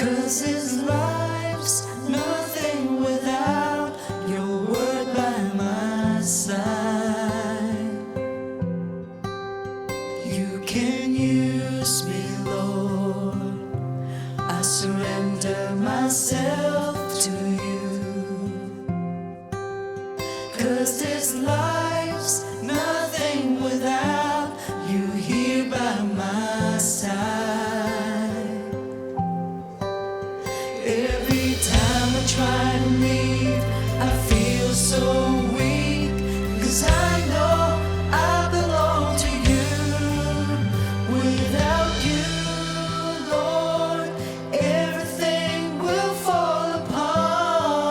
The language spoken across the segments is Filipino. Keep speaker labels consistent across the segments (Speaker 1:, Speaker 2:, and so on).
Speaker 1: 'Cause his life's nothing without your word by my side. You can use me, Lord. I surrender myself to you. 'Cause this life's nothing without you here by my side. Every time I try to leave, I feel so weak. 'Cause I know I belong to you. Without you, Lord, everything will fall apart.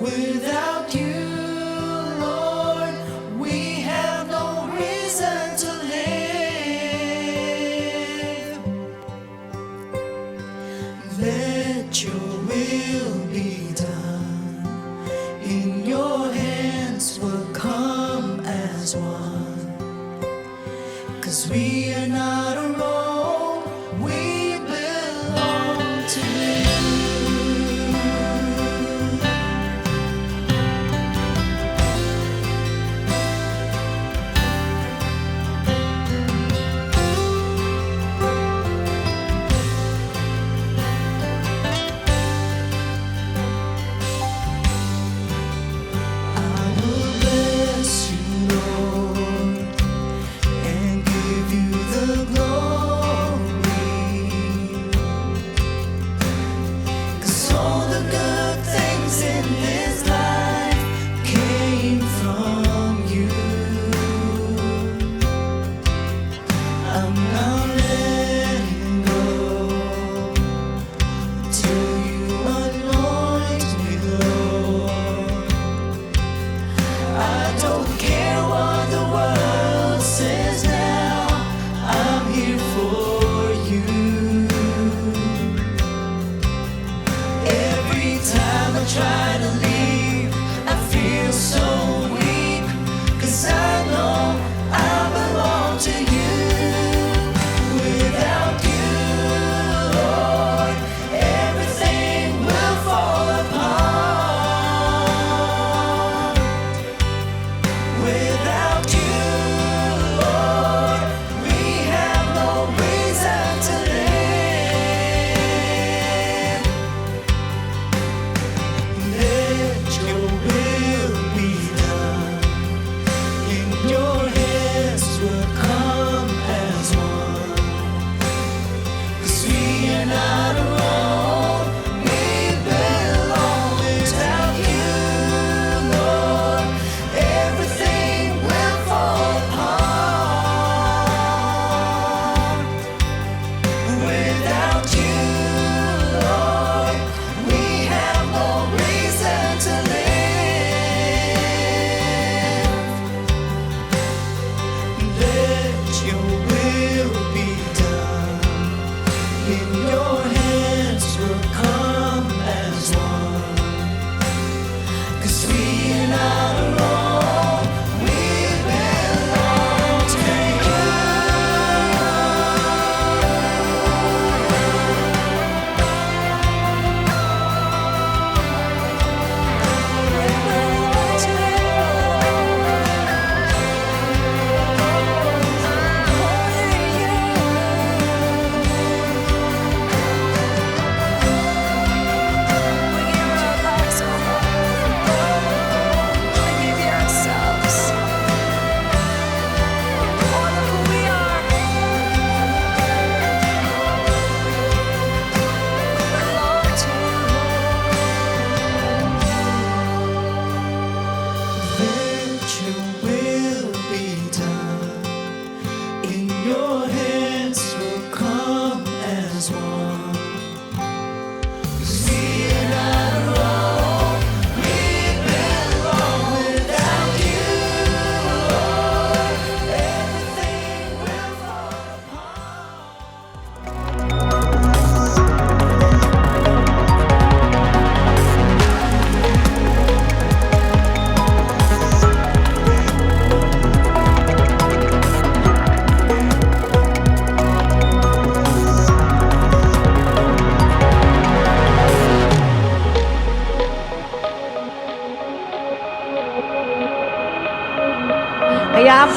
Speaker 1: Without you, Lord, we have no reason to live. Let your will be done. In your hands we'll come as one. 'Cause we are not alone, we belong to you. Try to leave, I feel so weak. 'Cause I know I belong to you. Without you, Lord, everything will fall apart. Without you, Lord, we have no reason to live. Let your will be done. In your hands we'll come as one. 'Cause we are not alone, we belong. Without you, Lord, everything will fall apart. Without you, Lord, we have no reason to live. Let your will be done. In your hands we'll come as one. 'Cause we are not alone, we belong to you.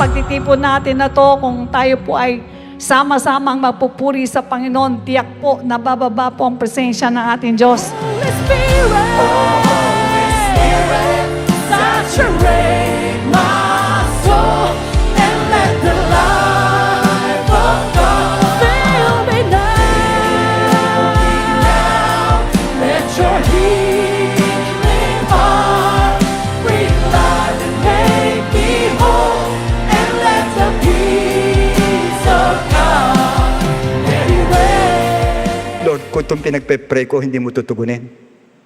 Speaker 2: pagtitipon natin na to, kung tayo po ay sama-samang magpupuri sa Panginoon, tiyak po na bababa po ang presensya ng ating Diyos. Holy Spirit, saturate my soul and let the light of God fill me now. Let your healing heart breathe life and make me whole, and let the peace of God let it reign.
Speaker 3: Lord, kung itong pinagpe-pray ko, hindi mo tutugunin,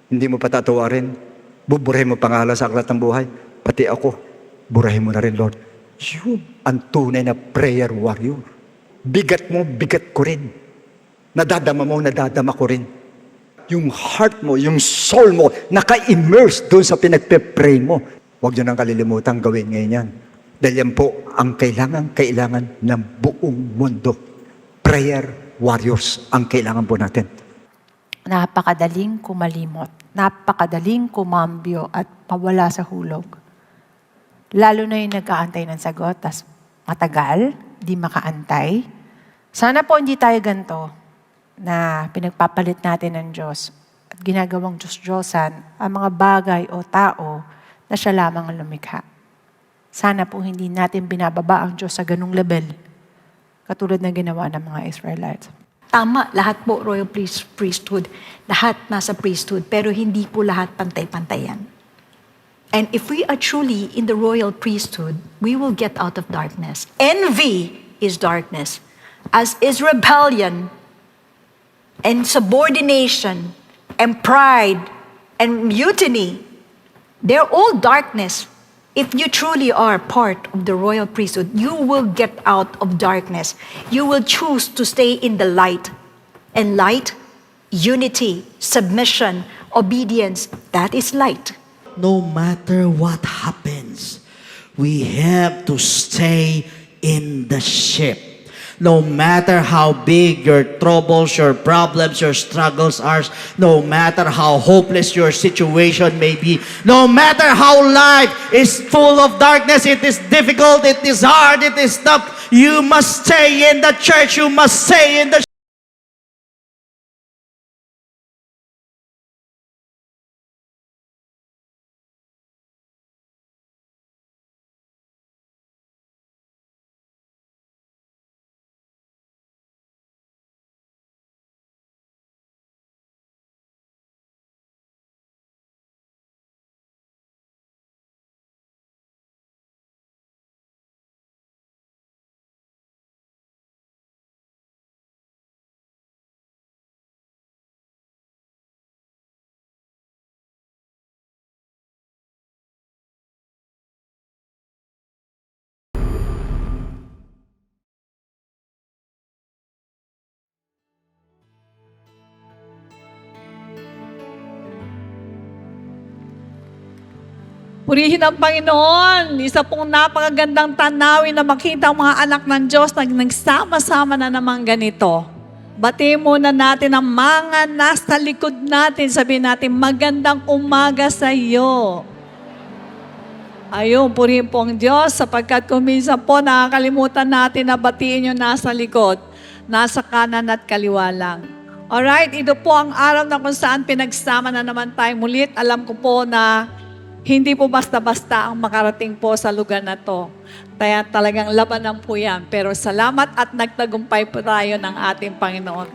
Speaker 3: hindi mo patatawarin, buburahin mo pangalan sa aklat ng buhay, pati ako, burahin mo na rin, Lord. Yun ang tunay na prayer warrior. Bigat mo, bigat ko rin. Nadadama mo, nadadama ko rin. Yung heart mo, yung soul mo, naka-immerse doon sa pinagpe-pray mo. Huwag nyo nang kalilimutan gawin ngayon yan. Dahil yan po ang kailangan ng buong mundo. Prayer warriors ang kailangan po natin.
Speaker 4: Napakadaling kumalimot, napakadaling kumambyo at pawala sa hulog. Lalo na yung nag-aantay ng sagot, tas matagal, di makaantay. Sana po hindi tayo ganito na pinagpapalit natin ng Diyos at ginagawang Diyos-Diyosan ang mga bagay o tao na siya lamang ang lumikha. Sana po hindi natin binababa ang Diyos sa ganung level, katulad na ginawa ng mga Israelites.
Speaker 5: Tama, lahat po royal priesthood. Lahat nasa priesthood, pero hindi po lahat pantay-pantay yan. And if we are truly in the royal priesthood, we will get out of darkness. Envy is darkness, as is rebellion and subordination and pride and mutiny. They're all darkness. If you truly are part of the royal priesthood, you will get out of darkness. You will choose to stay in the light. And light, unity, submission, obedience, that is light.
Speaker 6: No matter what happens, we have to stay in the ship. No matter how big your troubles, your problems, your struggles are, no matter how hopeless your situation may be, no matter how life is full of darkness, it is difficult, it is hard, it is tough, you must stay in the church, you must stay in the
Speaker 2: Purihin ang Panginoon. Isa pong napakagandang tanawin na makita ang mga anak ng Diyos na nagsama-sama na naman ganito. Batiin muna natin ang mga nasa likod natin. Sabihin natin, magandang umaga sa iyo. Ayun, purihin po ang Diyos sapagkat kung minsan po nakakalimutan natin na batiin yung nasa likod, nasa kanan at kaliwa lang. Alright, ito po ang araw na kung saan pinagsama na naman tayo mulit. Alam ko po na hindi po basta-basta ang makarating po sa lugar na to. Kaya talagang labanan po yan. Pero salamat at nagtagumpay po tayo ng ating Panginoon.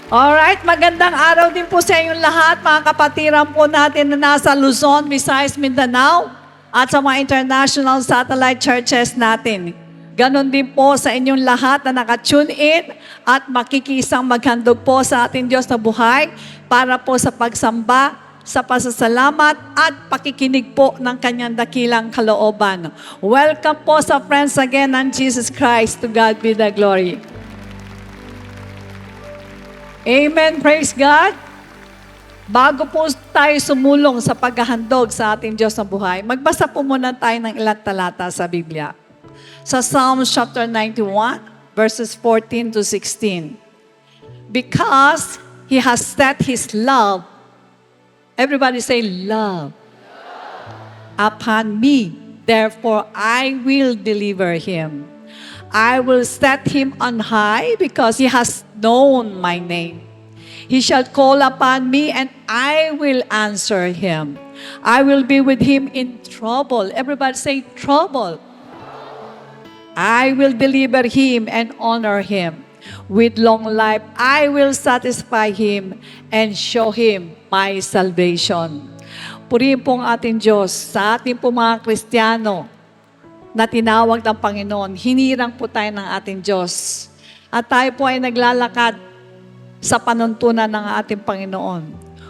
Speaker 2: Alright, magandang araw din po sa inyong lahat, mga kapatiran po natin na nasa Luzon, Visayas, Mindanao, at sa mga international satellite churches natin. Ganon din po sa inyong lahat na nakatune in at makikisang maghandog po sa ating Diyos na buhay para po sa pagsamba, sa pasasalamat at pakikinig po ng kanyang dakilang kalooban. Welcome po sa Friends Again ng Jesus Christ. To God be the glory. Amen. Praise God. Bago po tayo sumulong sa paghahandog sa ating Diyos na buhay, magbasa po muna tayo ng ilang talata sa Biblia. Sa Psalms chapter 91, verses 14 to 16. Because He has set His love, everybody say love, upon me. Therefore, I will deliver him. I will set him on high because he has known my name. He shall call upon me and I will answer him. I will be with him in trouble. Everybody say trouble. I will deliver him and honor him. With long life, I will satisfy him and show him my salvation. Purihin pong ating Diyos sa ating po mga Kristiyano na tinawag ng Panginoon. Hinirang po tayo ng ating Diyos. At tayo po ay naglalakad sa panuntunan ng ating Panginoon.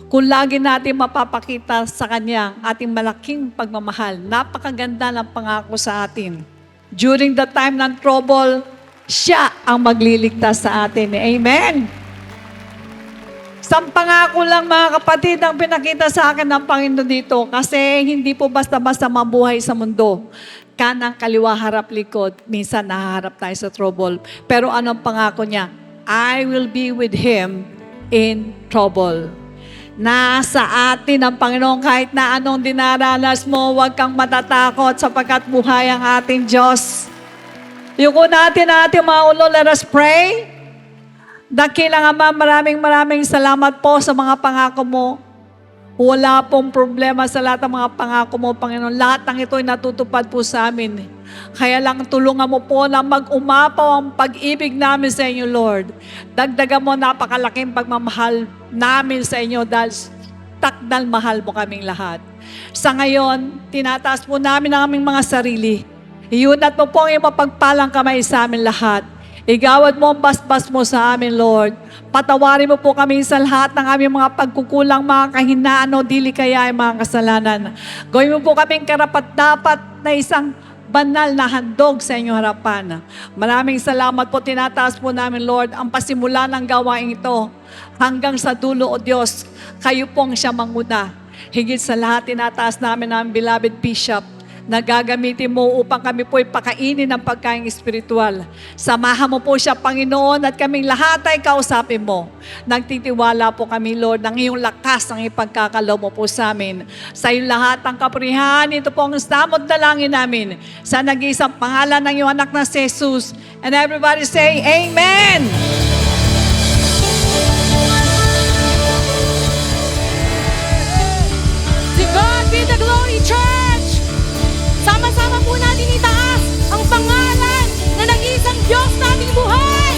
Speaker 2: Kung lagi natin mapapakita sa Kanya ang ating malaking pagmamahal, napakaganda ng pangako sa atin. During the time ng trouble, siya ang magliligtas sa atin. Amen! Isang pangako lang mga kapatid ang pinakita sa akin ng Panginoon dito kasi hindi po basta-basta mabuhay sa mundo. Kanang, kaliwa, harap, likod. Minsan nahaharap tayo sa trouble. Pero anong pangako niya? I will be with him in trouble. Nasa atin ang Panginoon kahit na anong dinaranas mo, huwag kang matatakot sapagkat buhay ang ating Diyos. Yuko natin ang ating mga ulo, let us pray. Dakilang Ama, maraming salamat po sa mga pangako mo. Wala pong problema sa lahat ng mga pangako mo, Panginoon. Lahat ng ito ay natutupad po sa amin. Kaya lang tulungan mo po na mag-umapaw ang pag-ibig namin sa inyo, Lord. Dagdagan mo napakalaking pagmamahal namin sa inyo dahil takdal mahal mo kaming lahat. Sa ngayon, tinataas po namin ang aming mga sarili. Iunat mo po ang iyong mapagpalang kamay sa amin lahat. Igawad mo ang basbas mo sa amin, Lord. Patawarin mo po kami sa lahat ng aming mga pagkukulang, mga kahinaan o dili kaya ay mga kasalanan. Gawin mo po kaming karapat-dapat na isang banal na handog sa inyong harapan. Maraming salamat po, tinataas po namin, Lord, ang pasimula ng gawain ito hanggang sa dulo, O Diyos. Kayo pong siya manguna. Higit sa lahat, tinataas namin ang beloved Bishop na gagamitin mo upang kami po'y pakainin ng pagkain espiritual. Samahan mo po siya, Panginoon, at kaming lahat ay kausapin mo. Nagtitiwala po kami, Lord, ng iyong lakas, ng ipagkakaloob mo po sa amin. Sa iyong lahat ng kapurihan, ito po ang damot dalangin namin. Sa nag-iisang pangalan ng iyong anak na si Jesus. And everybody say, Amen!
Speaker 7: To God be the glory, church! Sama-sama po natin itaas ang pangalan na nag-iisang Diyos na ating buhay.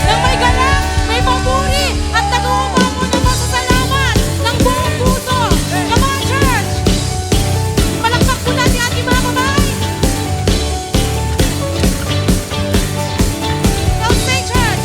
Speaker 7: Nang may galak, may papuri, at nag-uumpa po ng masasalamat ng buong puso. Come on, church! Palakpak po natin ating mga kamay. Now say, church!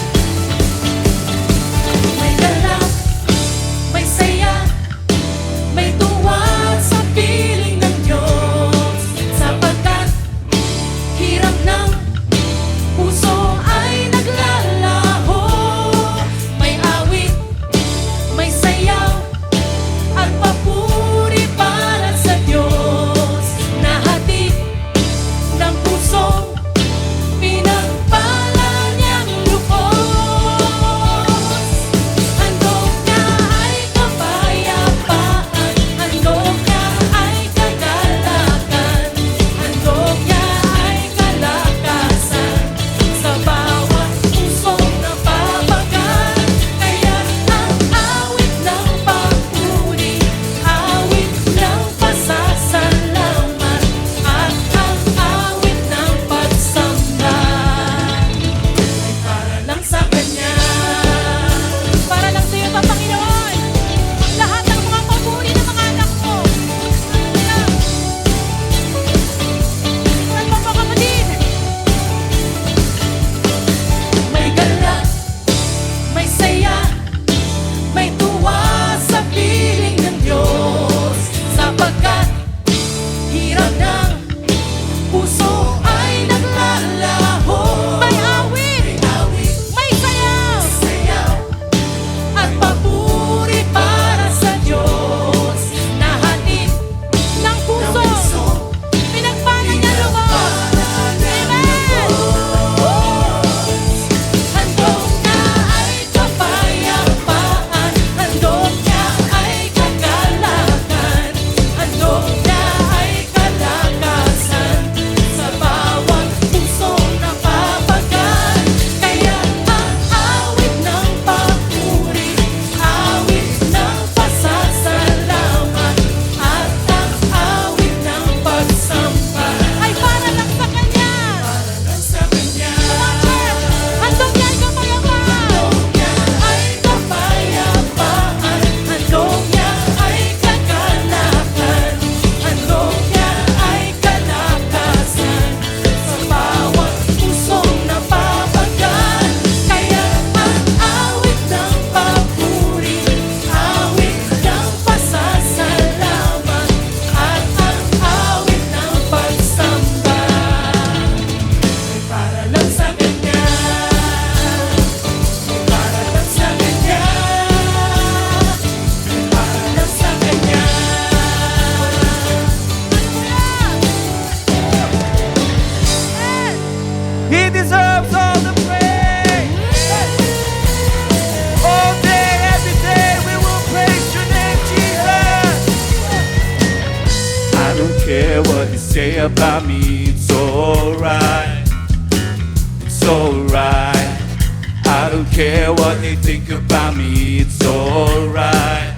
Speaker 8: they think about me, it's alright.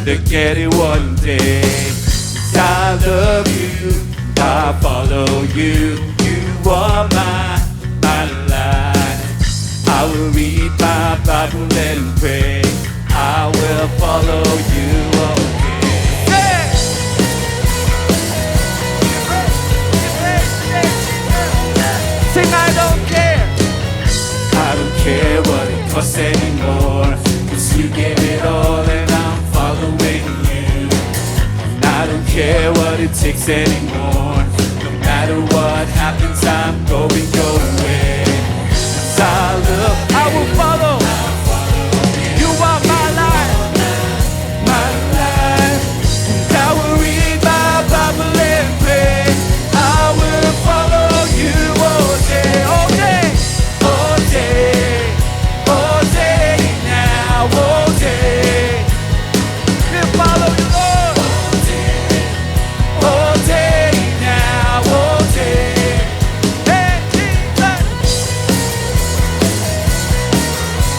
Speaker 8: They get it one day. 'Cause I love you, I follow you. You are my life. I will read my Bible and pray. I will follow you, okay. Sing, I don't care. I don't care what it costs anymore. 'Cause you gave it all and I'm following you. And I don't care what it takes anymore. No matter what happens, I'm going your way. 'Cause I will follow. You are my life, my life. And I will read my Bible and pray. I will follow you all day, all day, all day, all day now, all day. We'll follow you, Lord. All day now, all day. Hey, Jesus.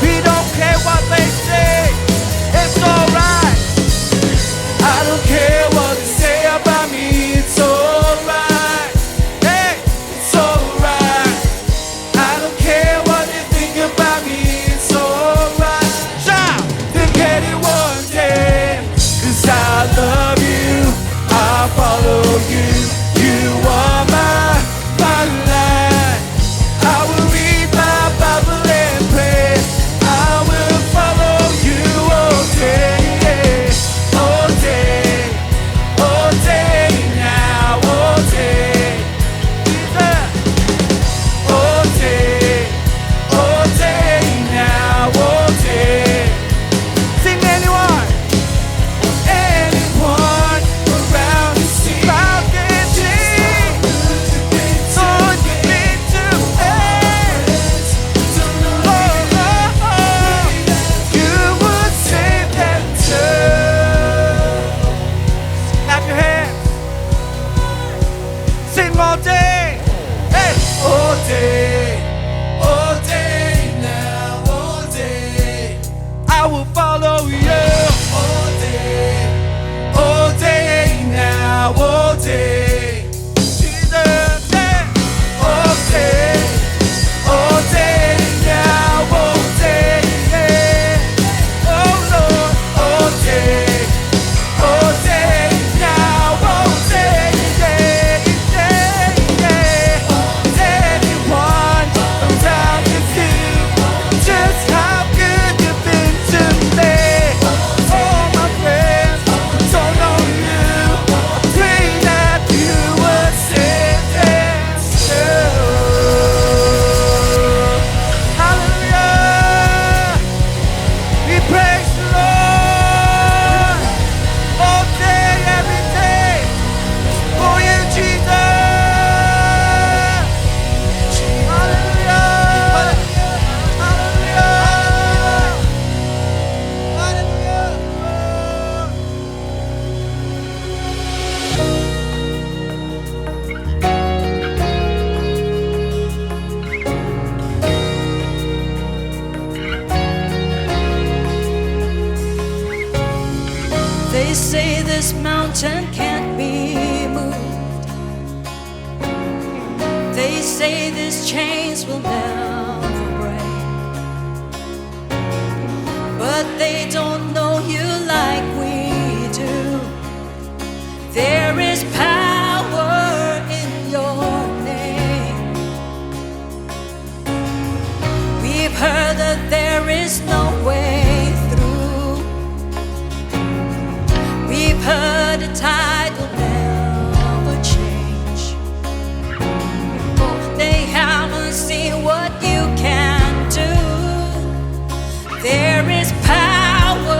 Speaker 8: We don't care what they say. It's alright. I don't care what they say about me. It's alright. Hey, it's alright. I don't care what they think about me. It's alright. Shout, they get it one day. 'Cause I love you, I follow you. You are my life. I will read my Bible and pray. I will follow you all day, all day, all day now, all day. Jesus. All day, all day now, all day. Sing anyone, anyone around the sea. I can sing. Lord, you've been too bad. Oh, oh, oh. You would save them too. Clap your hands. Sing all day. Hey, all day now, all day. I will follow you. All day now, all day. Jesus, yeah. All day now, all day. Yeah. Oh Lord, all day now, all day. Yeah, yeah, yeah. Anyone around the view, just how good you've been to me. All my friends don't know you. Pray that you would save them too. Hallelujah. We praise the Lord all day, every day. For you, Jesus. Hallelujah. Hallelujah. Hallelujah.
Speaker 1: They say this mountain can't be moved. They say these chains will never break. But they don't know you like we do. There is power in your name. We've heard that there is no way through. We've heard the tide will never change. Oh, they haven't seen what you can do. There is power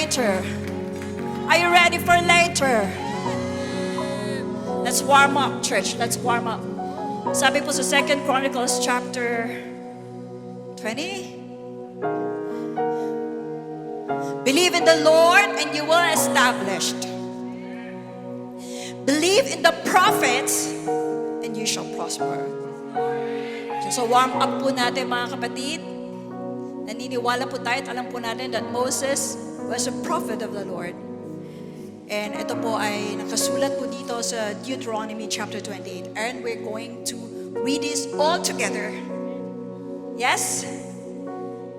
Speaker 7: later? Are you ready for later? Let's warm up, church. Let's warm up. Sabi po sa 2 Chronicles chapter 20. Believe in the Lord and you will establish. Believe in the prophets and you shall prosper. So warm up po natin mga kapatid. Naniniwala po tayo at alam po natin that Moses was a prophet of the Lord. And ito po ay nakasulat po dito sa Deuteronomy chapter 28. And we're going to read this all together. Yes?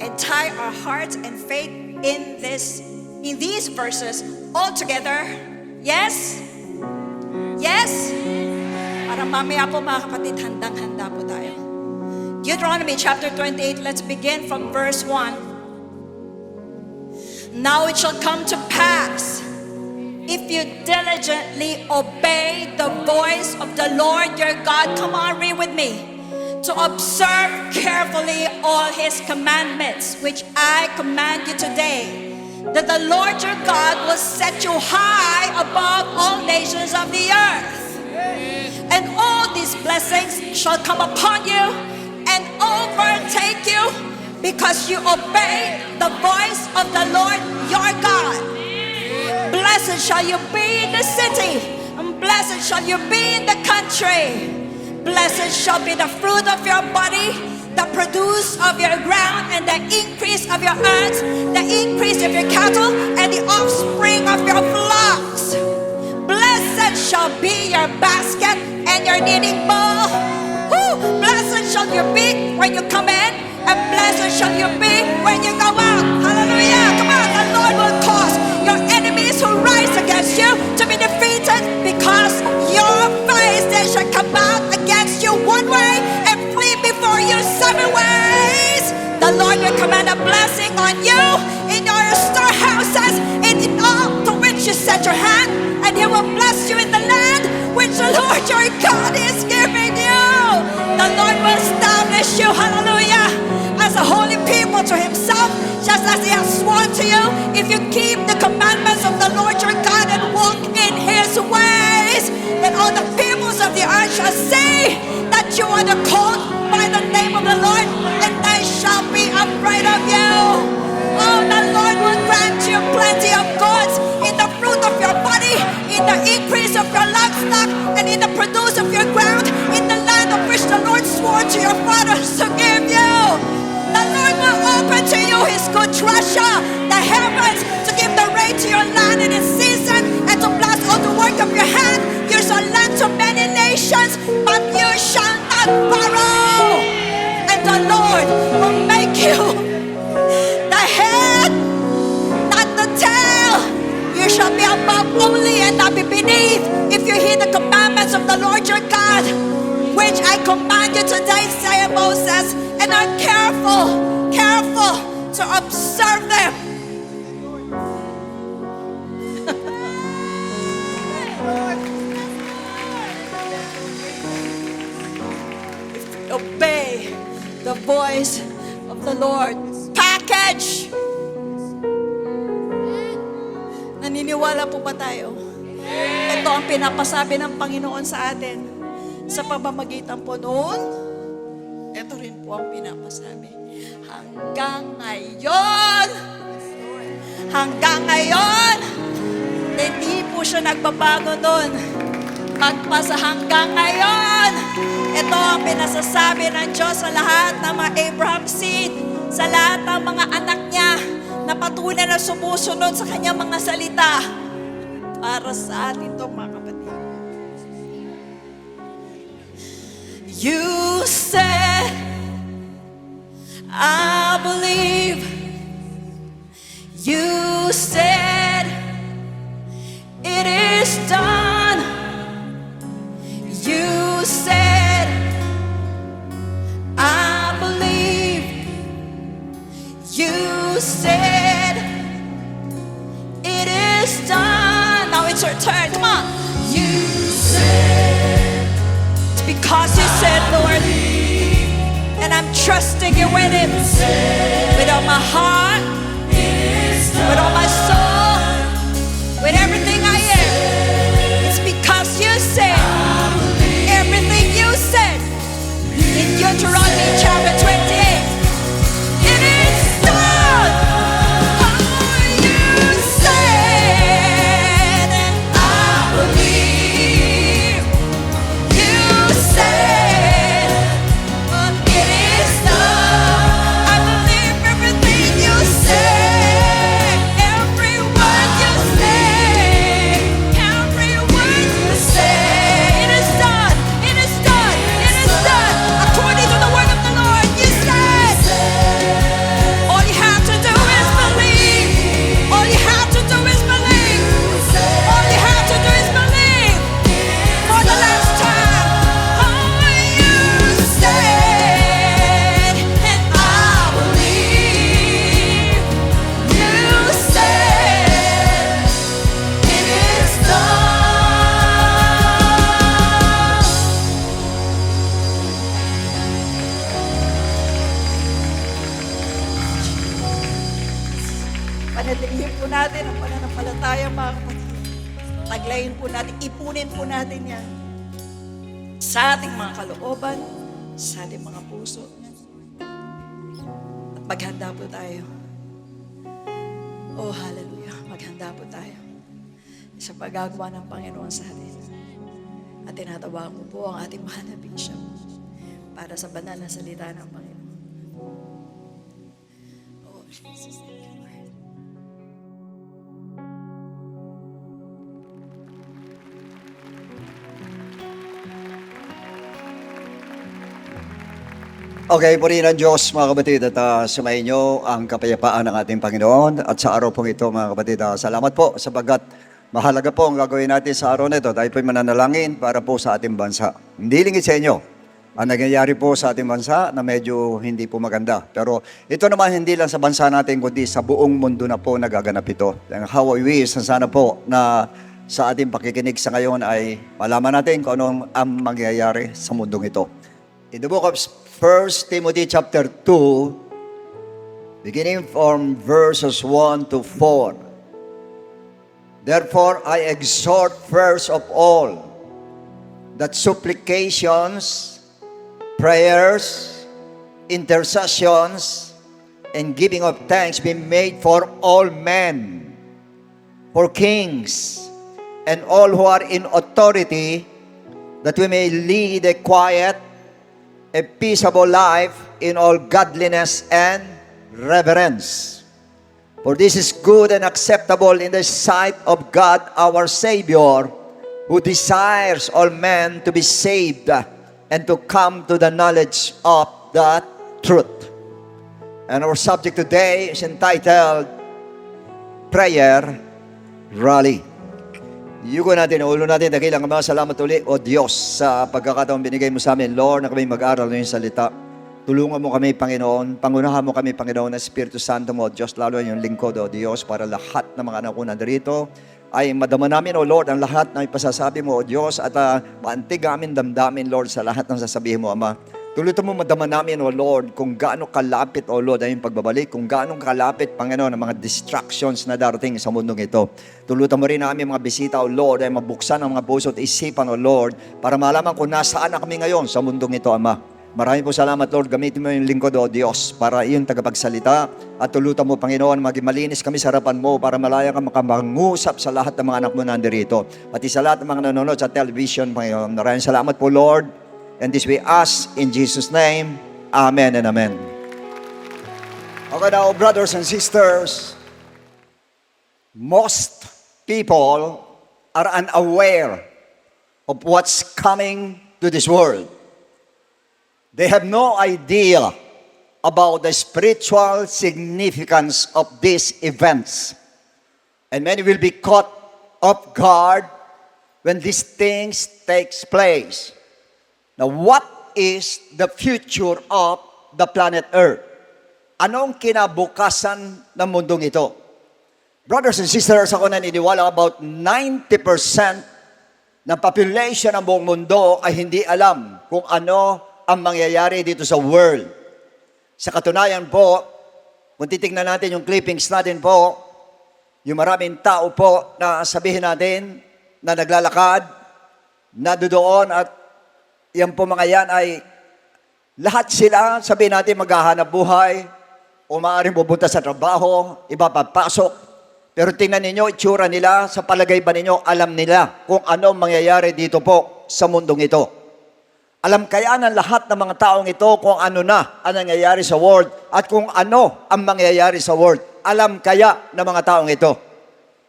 Speaker 7: And tie our hearts and faith in these verses all together. Yes? Yes? Para mamaya po mga kapatid, handang-handa po tayo. Deuteronomy chapter 28, let's begin from verse 1. Now it shall come to pass, if you diligently obey the voice of the Lord your God, come on, read with me, to observe carefully all His commandments, which I command you today, that the Lord your God will set you high above all nations of the earth. And all these blessings shall come upon you and overtake you, because you obey the voice of the Lord your God. Blessed shall you be in the city, and blessed shall you be in the country. Blessed shall be the fruit of your body, the produce of your ground, and the increase of your herds, the increase of your cattle, and the offspring of your flocks. Blessed shall be your basket and your kneading bowl. Woo! Blessed shall you be when you come in, and blessed shall you be when you go out. Hallelujah! Come on, the Lord will cause your enemies who rise against you to be defeated, because your face they shall come out against you one way and flee before you 7 ways. The Lord will command a blessing on you in your storehouses and in all to which you set your hand, and He will bless you in the land which the Lord your God is giving you. The Lord will establish you, hallelujah, as a holy people to Himself, just as He has sworn to you, if you keep the commandments of the Lord your God and walk in His ways. Then all the peoples of the earth shall see that you are the called by the name of the Lord, and they shall be afraid of you. Oh, the Lord will grant you plenty of goods in the fruit of your body, in the increase of your livestock, and in the produce of your ground, in the land of which the Lord swore to your fathers to give you. The Lord will open to you His good treasure, the heavens, to give the rain to your land in its season, and to bless all the work of your hand. You shall lend to many nations, but you shall not borrow. And the Lord will make you the head, not the tail. You shall be above only and not be beneath, if you heed the commandments of the Lord your God, which I command you today, saith Moses, and are careful to observe them. If we obey the voice of the Lord. Package! Naniniwala po ba tayo? Ito ang pinapasabi ng Panginoon sa atin. Sa pamamagitan po noon, ito rin po ang pinapasabi. Hanggang ngayon, hindi po siya nagbabago doon. Magpasa hanggang ngayon, ito ang pinasasabi ng Diyos sa lahat ng mga Abraham seed, sa lahat ng mga anak niya, na patuloy na sumusunod sa kanyang mga salita. Para sa atin ito, mga kapatid. You said, I believe. You said, it is done. You said, I believe. You said, it is done. Now it's your turn. Come on. You said, it's because you said, Lord, and I'm trusting you with it, with all my heart, with all my soul.
Speaker 9: palataya mga kapatid. Taglayin po natin, ipunin po natin yan sa ating mga kalooban, sa ating mga puso. At maghanda po tayo. Oh, hallelujah. Maghanda po tayo sa paggagawa ng Panginoon sa atin. At tinatawagan ko po ang ating mahal na bishop para sa banal na salita ng Panginoon. Oh, Jesus, thank you, Lord.
Speaker 3: Okay, purihin ng Diyos mga kapatid at sumayin niyo ang kapayapaan ng ating Panginoon. At sa araw pong ito mga kapatid, salamat po sabagat mahalaga po ang gagawin natin sa araw na ito. Tayo po'y mananalangin para po sa ating bansa. Hindi lingid sa inyo ang nangyayari po sa ating bansa na medyo hindi po maganda. Pero ito naman hindi lang sa bansa natin kundi sa buong mundo na po nagaganap ito. How I wish na sana po na sa ating pakikinig sa ngayon ay malaman natin kung anong ang mangyayari sa mundong ito. In the book of 1 Timothy chapter 2, beginning from verses 1 to 4. Therefore, I exhort first of all that supplications, prayers, intercessions, and giving of thanks be made for all men, for kings, and all who are in authority, that we may lead a quiet, a peaceable life in all godliness and reverence. For this is good and acceptable in the sight of God our Savior, who desires all men to be saved and to come to the knowledge of the truth. And our subject today is entitled Prayer Rally. Yuko natin, ulo natin, dakilang mga salamat uli, O Diyos, sa pagkakataong binigay mo sa amin, Lord, na kami mag-aral ng iyong salita. Tulungan mo kami, Panginoon. Pangunahan mo kami, Panginoon, na Espiritu Santo mo, Diyos, lalo yung lingkod, O Diyos, para lahat ng mga anak ko nandito ay madama namin, O Lord, ang lahat ng ipasasabi mo, O Diyos, at maantig amin damdamin, Lord, sa lahat ng sasabihin mo, Ama. Tulutan mo madama namin, O Lord, kung gaano kalapit, O Lord, ay yung pagbabalik, kung gaano kalapit, Panginoon, ang mga distractions na darating sa mundong ito. Tulutan mo rin namin mga bisita, O Lord, ay mabuksan ang mga puso at isipan, O Lord, para malaman kung nasaan na kami ngayon sa mundong ito, Ama. Maraming po salamat, Lord. Gamitin mo yung lingkod, O Diyos, para iyong tagapagsalita. At tulutan mo, Panginoon, maging malinis kami sa harapan mo para malaya ka makamangusap sa lahat ng mga anak mo nandirito. Pati sa lahat ng mga nanonood sa television, Panginoon. Maraming salamat po, Lord. And this we ask in Jesus' name. Amen and amen. Okay now, brothers and sisters, most people are unaware of what's coming to this world. They have no idea about the spiritual significance of these events. And many will be caught off guard when these things takes place. Now, what is the future of the planet Earth? Anong kinabukasan ng mundong ito? Brothers and sisters, ako naniniwala about 90% ng population ng buong mundo ay hindi alam kung ano ang mangyayari dito sa world. Sa katunayan po, kung titignan natin yung clippings natin po, yung maraming tao po na sabihin natin na naglalakad, na doon at yan po mga yan ay lahat sila, sabihin natin, maghahanap buhay o maaaring pupunta sa trabaho, iba papasok. Pero tingnan ninyo, itsura nila, sa palagay ba ninyo, alam nila kung ano mangyayari dito po sa mundong ito. Alam kaya ng lahat ng mga taong ito kung ano na ang nangyayari sa world at kung ano ang mangyayari sa world. Alam kaya ng mga taong ito.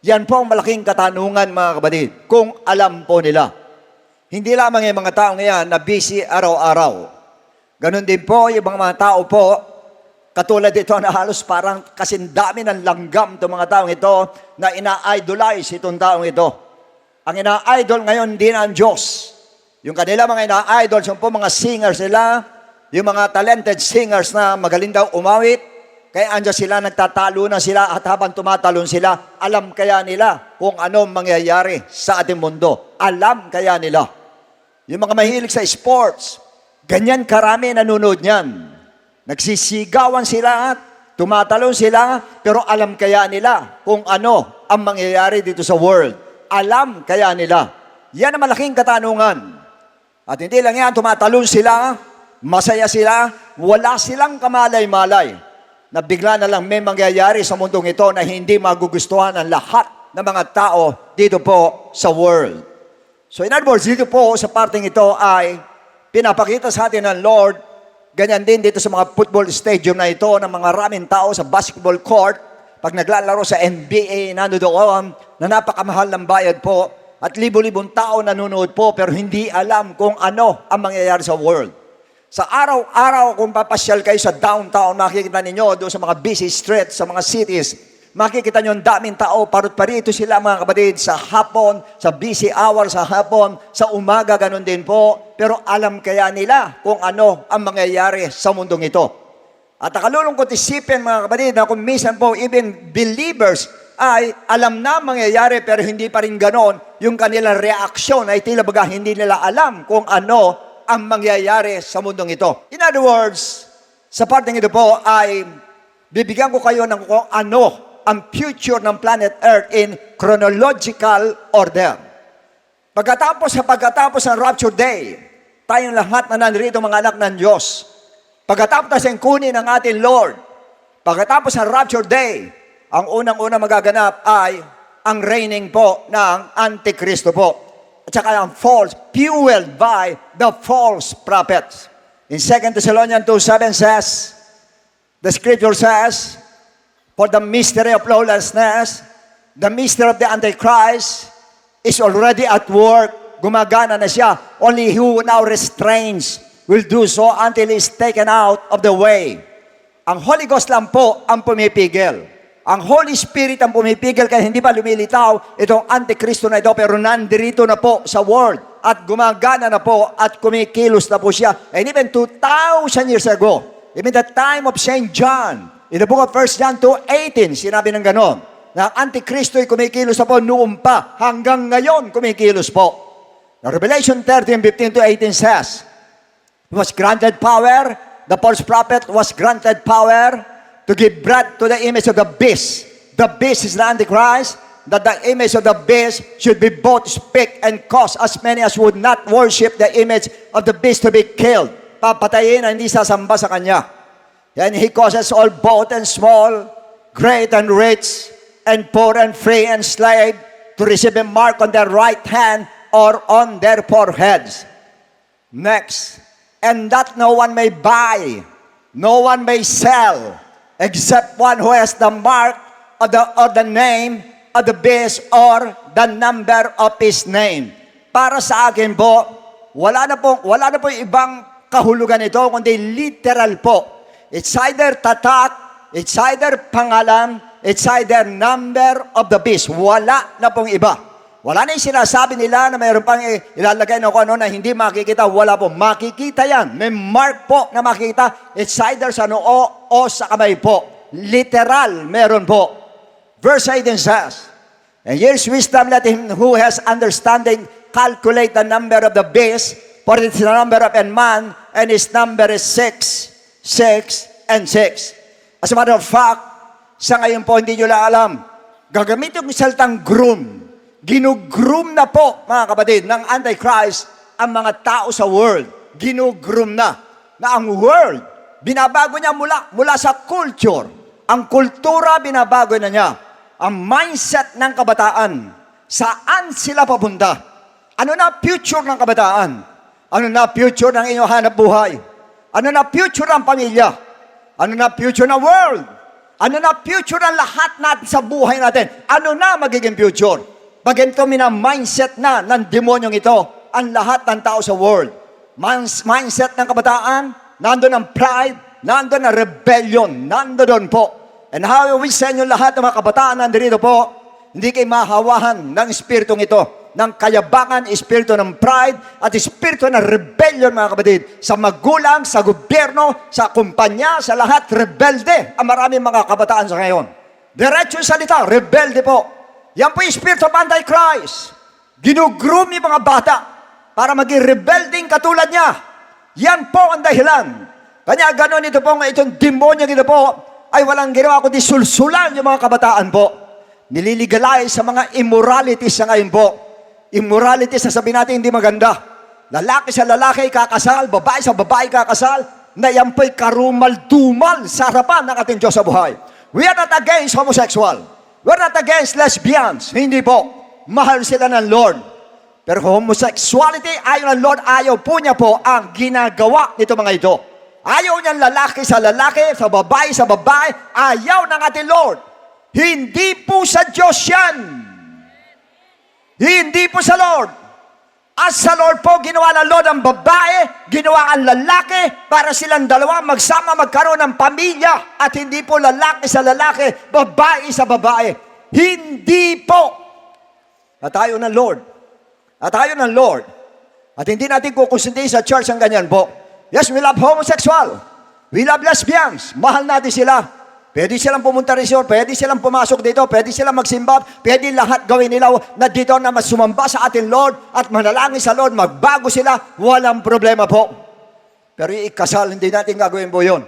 Speaker 3: Yan po ang malaking katanungan, mga kapatid, kung alam po nila. Hindi lamang yung mga tao ngayon na busy araw-araw. Ganon din po yung mga tao po, katulad ito na halos parang kasindami ng langgam itong mga taong ito na ina-idolize itong taong ito. Ang ina-idol ngayon din ang Diyos. Yung kanila mga ina-idols, yung po mga singers nila, yung mga talented singers na magaling daw umawit, kaya andyan sila, nagtatalo na sila at habang tumatalon sila, alam kaya nila kung ano mangyayari sa ating mundo. Alam kaya nila. Yung mga mahilig sa sports, ganyan karami nanonood niyan. Nagsisigawan sila Tumatalon sila, pero alam kaya nila kung ano ang mangyayari dito sa world. Alam kaya nila. Yan ang malaking katanungan. At hindi lang yan, tumatalon sila, masaya sila, wala silang kamalay-malay na bigla na lang may mangyayari sa mundong ito na hindi magugustuhan ng lahat ng mga tao dito po sa world. So in other words, dito po sa parting ito ay pinapakita sa atin ng Lord. Ganyan din dito sa mga football stadium na ito ng mga maraming tao sa basketball court. Pag naglalaro sa NBA, nandoon na napakamahal ng bayad po at libo-libong tao nanonood po pero hindi alam kung ano ang mangyayari sa world. Sa araw-araw kung papasyal kayo sa downtown, makikita ninyo doon sa mga busy streets, sa mga cities, makikita nyo ang daming tao, parito sila mga kapatid, sa hapon, sa busy hour sa hapon, sa umaga, ganun din po. Pero alam kaya nila kung ano ang mangyayari sa mundong ito. At nakalulungkot isipin mga kapatid na kung minsan po, even believers ay alam na mangyayari pero hindi pa rin ganon yung kanilang reaksyon ay tila baga hindi nila alam kung ano ang mangyayari sa mundong ito. In other words, sa parting ito po ay bibigyan ko kayo ng kung ano ang future ng planet Earth in chronological order. Pagkatapos ng rapture day, tayong lahat na nandirito mga anak ng Diyos, pagkatapos ng kunin ng ating Lord, pagkatapos ng rapture day, ang unang-unang magaganap ay ang reigning po ng Antikristo po. At saka ang false, fueled by the false prophets. In 2 Thessalonians 2:7 says, the scripture says, for the mystery of lawlessness, the mystery of the Antichrist is already at work. Gumagana na siya. Only who now restrains will do so until he is taken out of the way. Ang Holy Ghost lang po ang pumipigil. Ang Holy Spirit ang pumipigil kaya hindi pa lumilitaw itong Antikristo na ito pero nandirito na po sa world at gumagana na po at kumikilos na po siya. And even 2,000 years ago, even the time of St. John, in the book of 1 John 2:18, sinabi ng ganon, na ang Antikristo ay kumikilos na po noon pa, hanggang ngayon kumikilos po. Now, Revelation 13:15-18 says, he was granted power, the false prophet was granted power to give breath to the image of the beast. The beast is the Antichrist, that the image of the beast should be both speak and cause as many as would not worship the image of the beast to be killed. Papatayin na hindi sasamba sa kanya. And he causes all both and small, great and rich, and poor and free and slave to receive a mark on their right hand or on their foreheads. Next, and that no one may buy, no one may sell, except one who has the mark of the name of the beast or the number of his name. Para sa akin po, wala na po ibang kahulugan ito, kundi literal po. It's either tatak, it's either pangalan, it's either number of the beast. Wala na pong iba. Wala na yung sinasabi nila na mayroon pang ilalagay na kung ano na hindi makikita. Wala po. Makikita yan. May mark po na makikita. It's either sa noo o sa kamay po. Literal, meron po. Verse 18 says, and here's wisdom, let him who has understanding calculate the number of the beast, for it's the number of a man, and his number is 6. 6 and 6. As a matter of fact, sa ngayon po hindi nyo lang alam, gagamitin yung salitang groom. Ginugroom na po, mga kapatid, ng Antichrist ang mga tao sa world. Ginugroom na. Na ang world, binabago niya mula sa culture. Ang kultura, binabago na niya. Ang mindset ng kabataan. Saan sila papunta? Ano na future ng kabataan? Ano na future ng inyong hanap buhay? Ano na future ng pamilya? Ano na future ng world? Ano na future ng lahat natin sa buhay natin? Ano na magiging future? Baganto mindset na ng demonyong ito ang lahat ng tao sa world. Mindset ng kabataan, nandun ang pride, nandun ang rebellion, nandun po. And how we sa inyo lahat ng mga kabataan nandito po, hindi kayo mahawahan ng espiritong ito. Ng kayabangan, espiritu ng pride, at espiritu ng rebellion, mga kapatid. Sa magulang, sa gobyerno, sa kumpanya, sa lahat, rebelde ang maraming mga kabataan sa ngayon. Diretso yung salita, rebelde po. Yan po yung espiritu of Antichrist. Ginugroom yung mga bata para maging rebelding katulad niya. Yan po ang dahilan. Kanya ganon ito po, itong demonyo ito po, ay walang ginawa kundi sulsulan yung mga kabataan po. Nililigalay sa mga immoralities na ngayon po. Immoralities na sabihin natin hindi maganda. Lalaki sa lalaki kakasal, babae sa babae kakasal, na yan po'y karumal-dumal sa harapan ng ating Diyos sa buhay. We are not against homosexual. We are not against lesbians. Hindi po. Mahal sila ng Lord. Pero homosexuality, ayaw ng Lord, ayaw po niya po ang ginagawa nito mga ito. Ayaw niyan lalaki, sa babae sa babae, ayaw ng ating Lord. Hindi po sa Diyos yan. Hindi po sa Lord. As sa Lord po, ginawa ng Lord ang babae, ginawa ang lalaki, para silang dalawa magsama, magkaroon ng pamilya, at hindi po lalaki sa lalaki, babae sa babae. Hindi po. At tayo ng Lord. At tayo ng Lord. At hindi natin kukonsinti sa church ang ganyan po. Yes, we love homosexual. We love lesbians. Mahal natin sila. Pwede silang pumunta resort, pwede silang pumasok dito, pwede silang magsimba, pwede lahat gawin nila na dito na masumamba sa ating Lord at manalangin sa Lord, magbago sila, walang problema po. Pero ikasal, hindi natin gagawin po yun.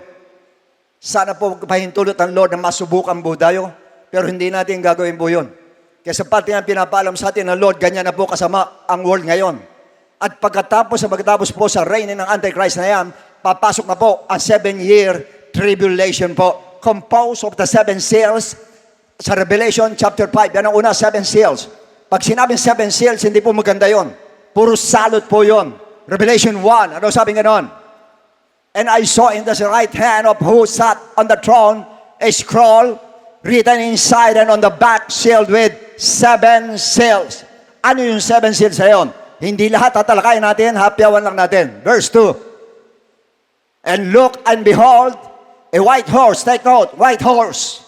Speaker 3: Sana po pahintulot ng Lord na masubukan po tayo, pero hindi natin gagawin po yun. Kaya sa parte na pinapaalam sa atin ng Lord, ganyan na po kasama ang world ngayon. At pagkatapos po sa reign ng Antichrist na yan, papasok na po ang 7-year tribulation po. Composed of the 7 seals sa Revelation chapter 5. Yan ang una, 7 seals. Pag sinabing 7 seals, hindi po maganda yon. Puro salot po yon. Revelation 1, ano sabi ganon? And I saw in the right hand of who sat on the throne a scroll written inside and on the back sealed with 7 seals. Ano yung 7 seals na yon? Hindi lahat tatalakayin natin, hapyawan lang natin. Verse 2. And look and behold, a white horse, take note, white horse.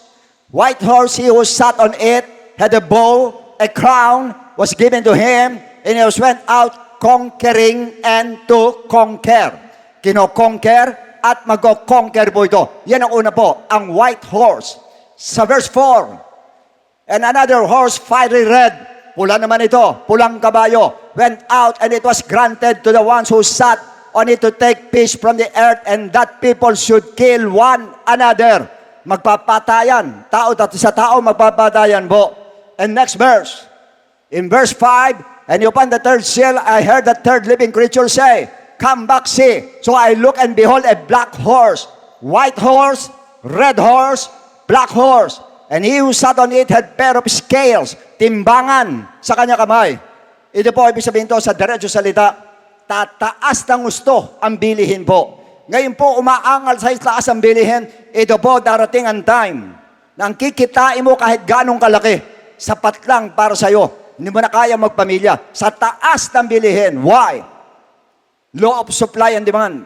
Speaker 3: White horse, he who sat on it had a bow, a crown was given to him, and he was went out conquering and to conquer. Kino-conquer at mag-conquer po ito. Yan ang una po, ang white horse. Sa verse 4, and another horse, fiery red, pula naman ito, pulang kabayo, went out and it was granted to the ones who sat on it to take peace from the earth, and that people should kill one another. Magpapatayan. Tao sa tao magpapatayan po. And next verse. In verse 5, and upon the third seal, I heard the third living creature say, come back, see. So I look and behold a black horse, white horse, red horse, black horse. And he who sat on it had pair of scales, timbangan sa kanya kamay. Ito po, ibig sabihin to sa diretso salita, tataas ng gusto ang bilihin po. Ngayon po, umaangal sa taas ang bilihin, ito po, darating ang time na ang kikitain mo kahit ganong kalaki, sapat lang para sa'yo. Hindi mo na kaya magpamilya. Sa taas ng bilihin. Why? Law of supply and demand.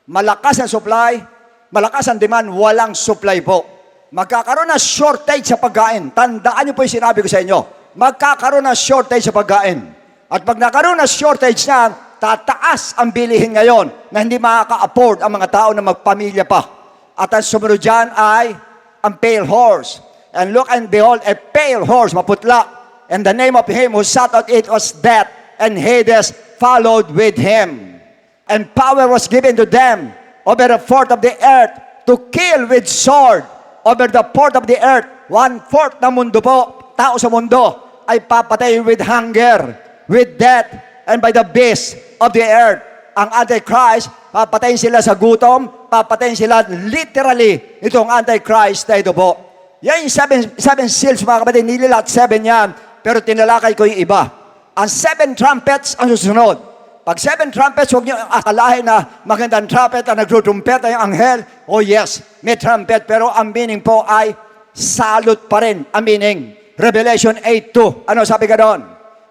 Speaker 3: Malakas ang supply, malakas ang demand, walang supply po. Magkakaroon ng shortage sa pagkain. Tandaan niyo po yung sinabi ko sa inyo. Magkakaroon ng shortage sa pagkain. At pag nakaroon ng shortage na, tataas ang bilihin ngayon na hindi makaka-afford ang mga tao na magpamilya pa. At ang sumunod dyan ay ang pale horse. And look and behold, a pale horse, maputla. And the name of him who sat on it was Death, and Hades followed with him. And power was given to them over the fourth of the earth to kill with sword. Over the fourth of the earth, 1/4 ng mundo po, tao sa mundo, ay papatay with hunger, with death, and by the beast of the earth. Ang Antichrist, papatayin sila sa gutom, papatayin sila literally, itong Antichrist na ito po. Yan yung seven seals, mga kapatid, hindi lahat 7 yan, pero tinalakay ko yung iba. Ang 7 trumpets ang susunod. Pag 7 trumpets, huwag niyo akalahin na magandang trumpet na nagtutrumpeta yung anghel. Oh yes, may trumpet, pero ang meaning po ay salute pa rin ang meaning. Revelation 8:2. Ano sabi ka doon?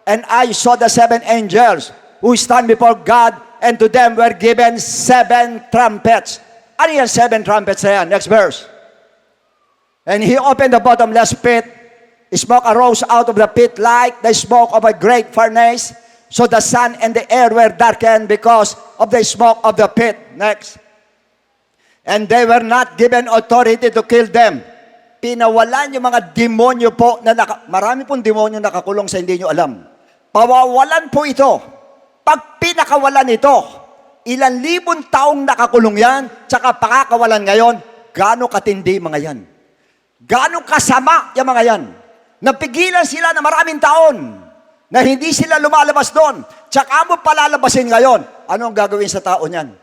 Speaker 3: And I saw the 7 angels who stand before God, and to them were given 7 trumpets. Ano yan 7 trumpets na yan? Next verse. And he opened the bottomless pit. Smoke arose out of the pit like the smoke of a great furnace. So the sun and the air were darkened because of the smoke of the pit. Next. And they were not given authority to kill them. Pinawalan yung mga demonyo po na marami pong demonyo nakakulong sa hindi nyo alam. Pawawalan po ito. Pag pinakawalan ito, ilan libon taong nakakulong yan, tsaka pakakawalan ngayon, gaano katindi mga yan. Gaano kasama yung mga yan. Napigilan sila na maraming taon na hindi sila lumalabas doon. Tsaka mo palalabasin ngayon. Ano ang gagawin sa tao niyan?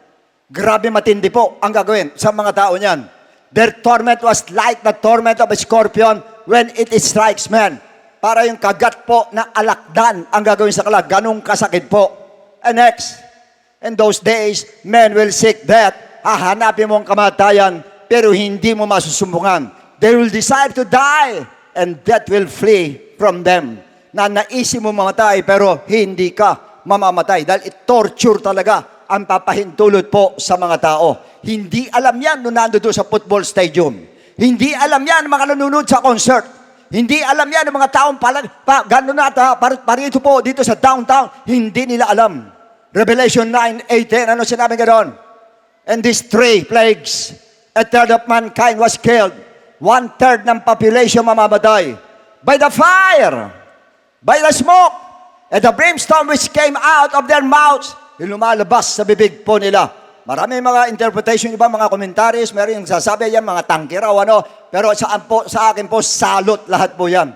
Speaker 3: Grabe matindi po ang gagawin sa mga tao niyan. Their torment was like the torment of a scorpion when it strikes man. Para yung kagat po na alakdan ang gagawin sa kanila. Ganong kasakit po. And next, in those days, men will seek death. Hahanapin mo ang kamatayan, pero hindi mo masusumbungan. They will desire to die, and death will flee from them. Na naisip mo mamatay, pero hindi ka mamamatay. Dahil torture talaga ang papahintulot po sa mga tao. Hindi alam yan nung nandun sa football stadium. Hindi alam yan ng mga nanonood sa concert. Hindi alam yan ng mga taong gano'n na parito po dito sa downtown. Hindi nila alam. Revelation 9:18, ano sinabi gano'n? And these 3 plagues, a third of mankind was killed. 1/3 ng population mamamatay. By the fire, by the smoke, and the brimstone which came out of their mouths, yung lumalabas sa bibig po nila. Marami mga interpretation, iba mga commentaries, meron yung sasabi yan, mga tangke raw, ano. Pero sa akin po, salot lahat po yan.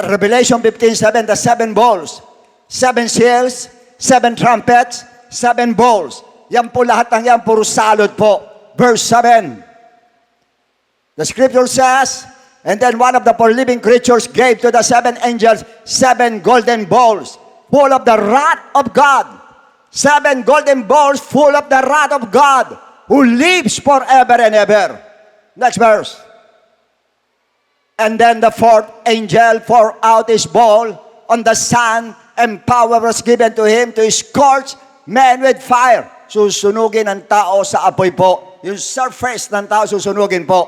Speaker 3: Revelation 15:7, the 7 bowls, 7 seals, 7 trumpets, 7 bowls. Yan po lahat ng yan, puro salot po. Verse 7. The scripture says, and then one of the 4 living creatures gave to the 7 angels 7 golden bowls full of the wrath of God. 7 golden bowls full of the wrath of God who lives forever and ever. Next verse. And then the 4th angel poured out his bowl on the sun, and power was given to him to scorch men with fire. Susunugin ang tao sa apoy po. Yung surface ng tao susunugin po.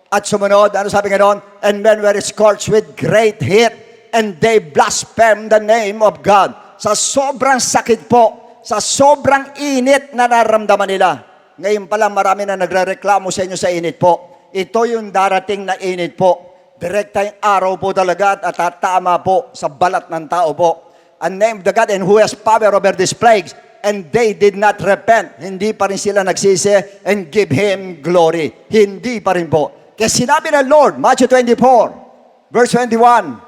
Speaker 3: At sumunod, ano sabi nga doon? And men were scorched with great heat, and they blasphemed the name of God. Sa sobrang sakit po, sa sobrang init na nararamdaman nila. Ngayon pala marami na nagrereklamo sa inyo sa init po. Ito yung darating na init po. Direkta yung araw po talaga at tatama po sa balat ng tao po. And name the God and who has power over these plagues. And they did not repent. Hindi pa rin sila nagsisi and give Him glory. Hindi pa rin po. Kaya sinabi ng Lord, Matthew 24, verse 21,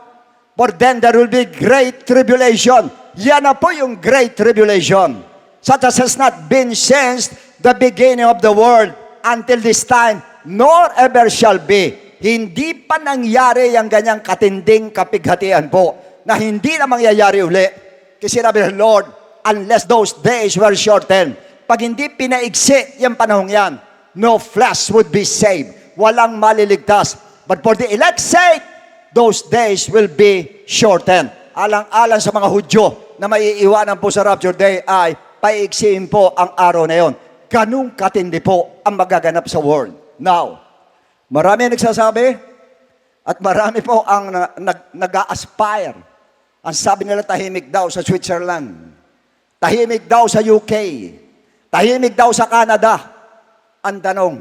Speaker 3: for then there will be great tribulation. Yan na po yung great tribulation. Such as has not been since the beginning of the world until this time, nor ever shall be. Hindi pa nangyari yung ganyang katinding kapighatian po, na hindi na mangyayari uli. Kasi sinabi ng Lord, unless those days were shortened. Pag hindi pinaigsi yung panahong yan, no flesh would be saved. Walang maliligtas. But for the elect's sake, those days will be shortened. Alang-alang sa mga Hudyo na maiiwanan po sa rapture day ay paiksiin po ang araw na yon. Ganung katindi po ang magaganap sa world. Now, marami nagsasabi at marami po ang nag-aspire. Ang sabi nila tahimik daw sa Switzerland. Tahimik daw sa UK. Tahimik daw sa Canada. Ang tanong,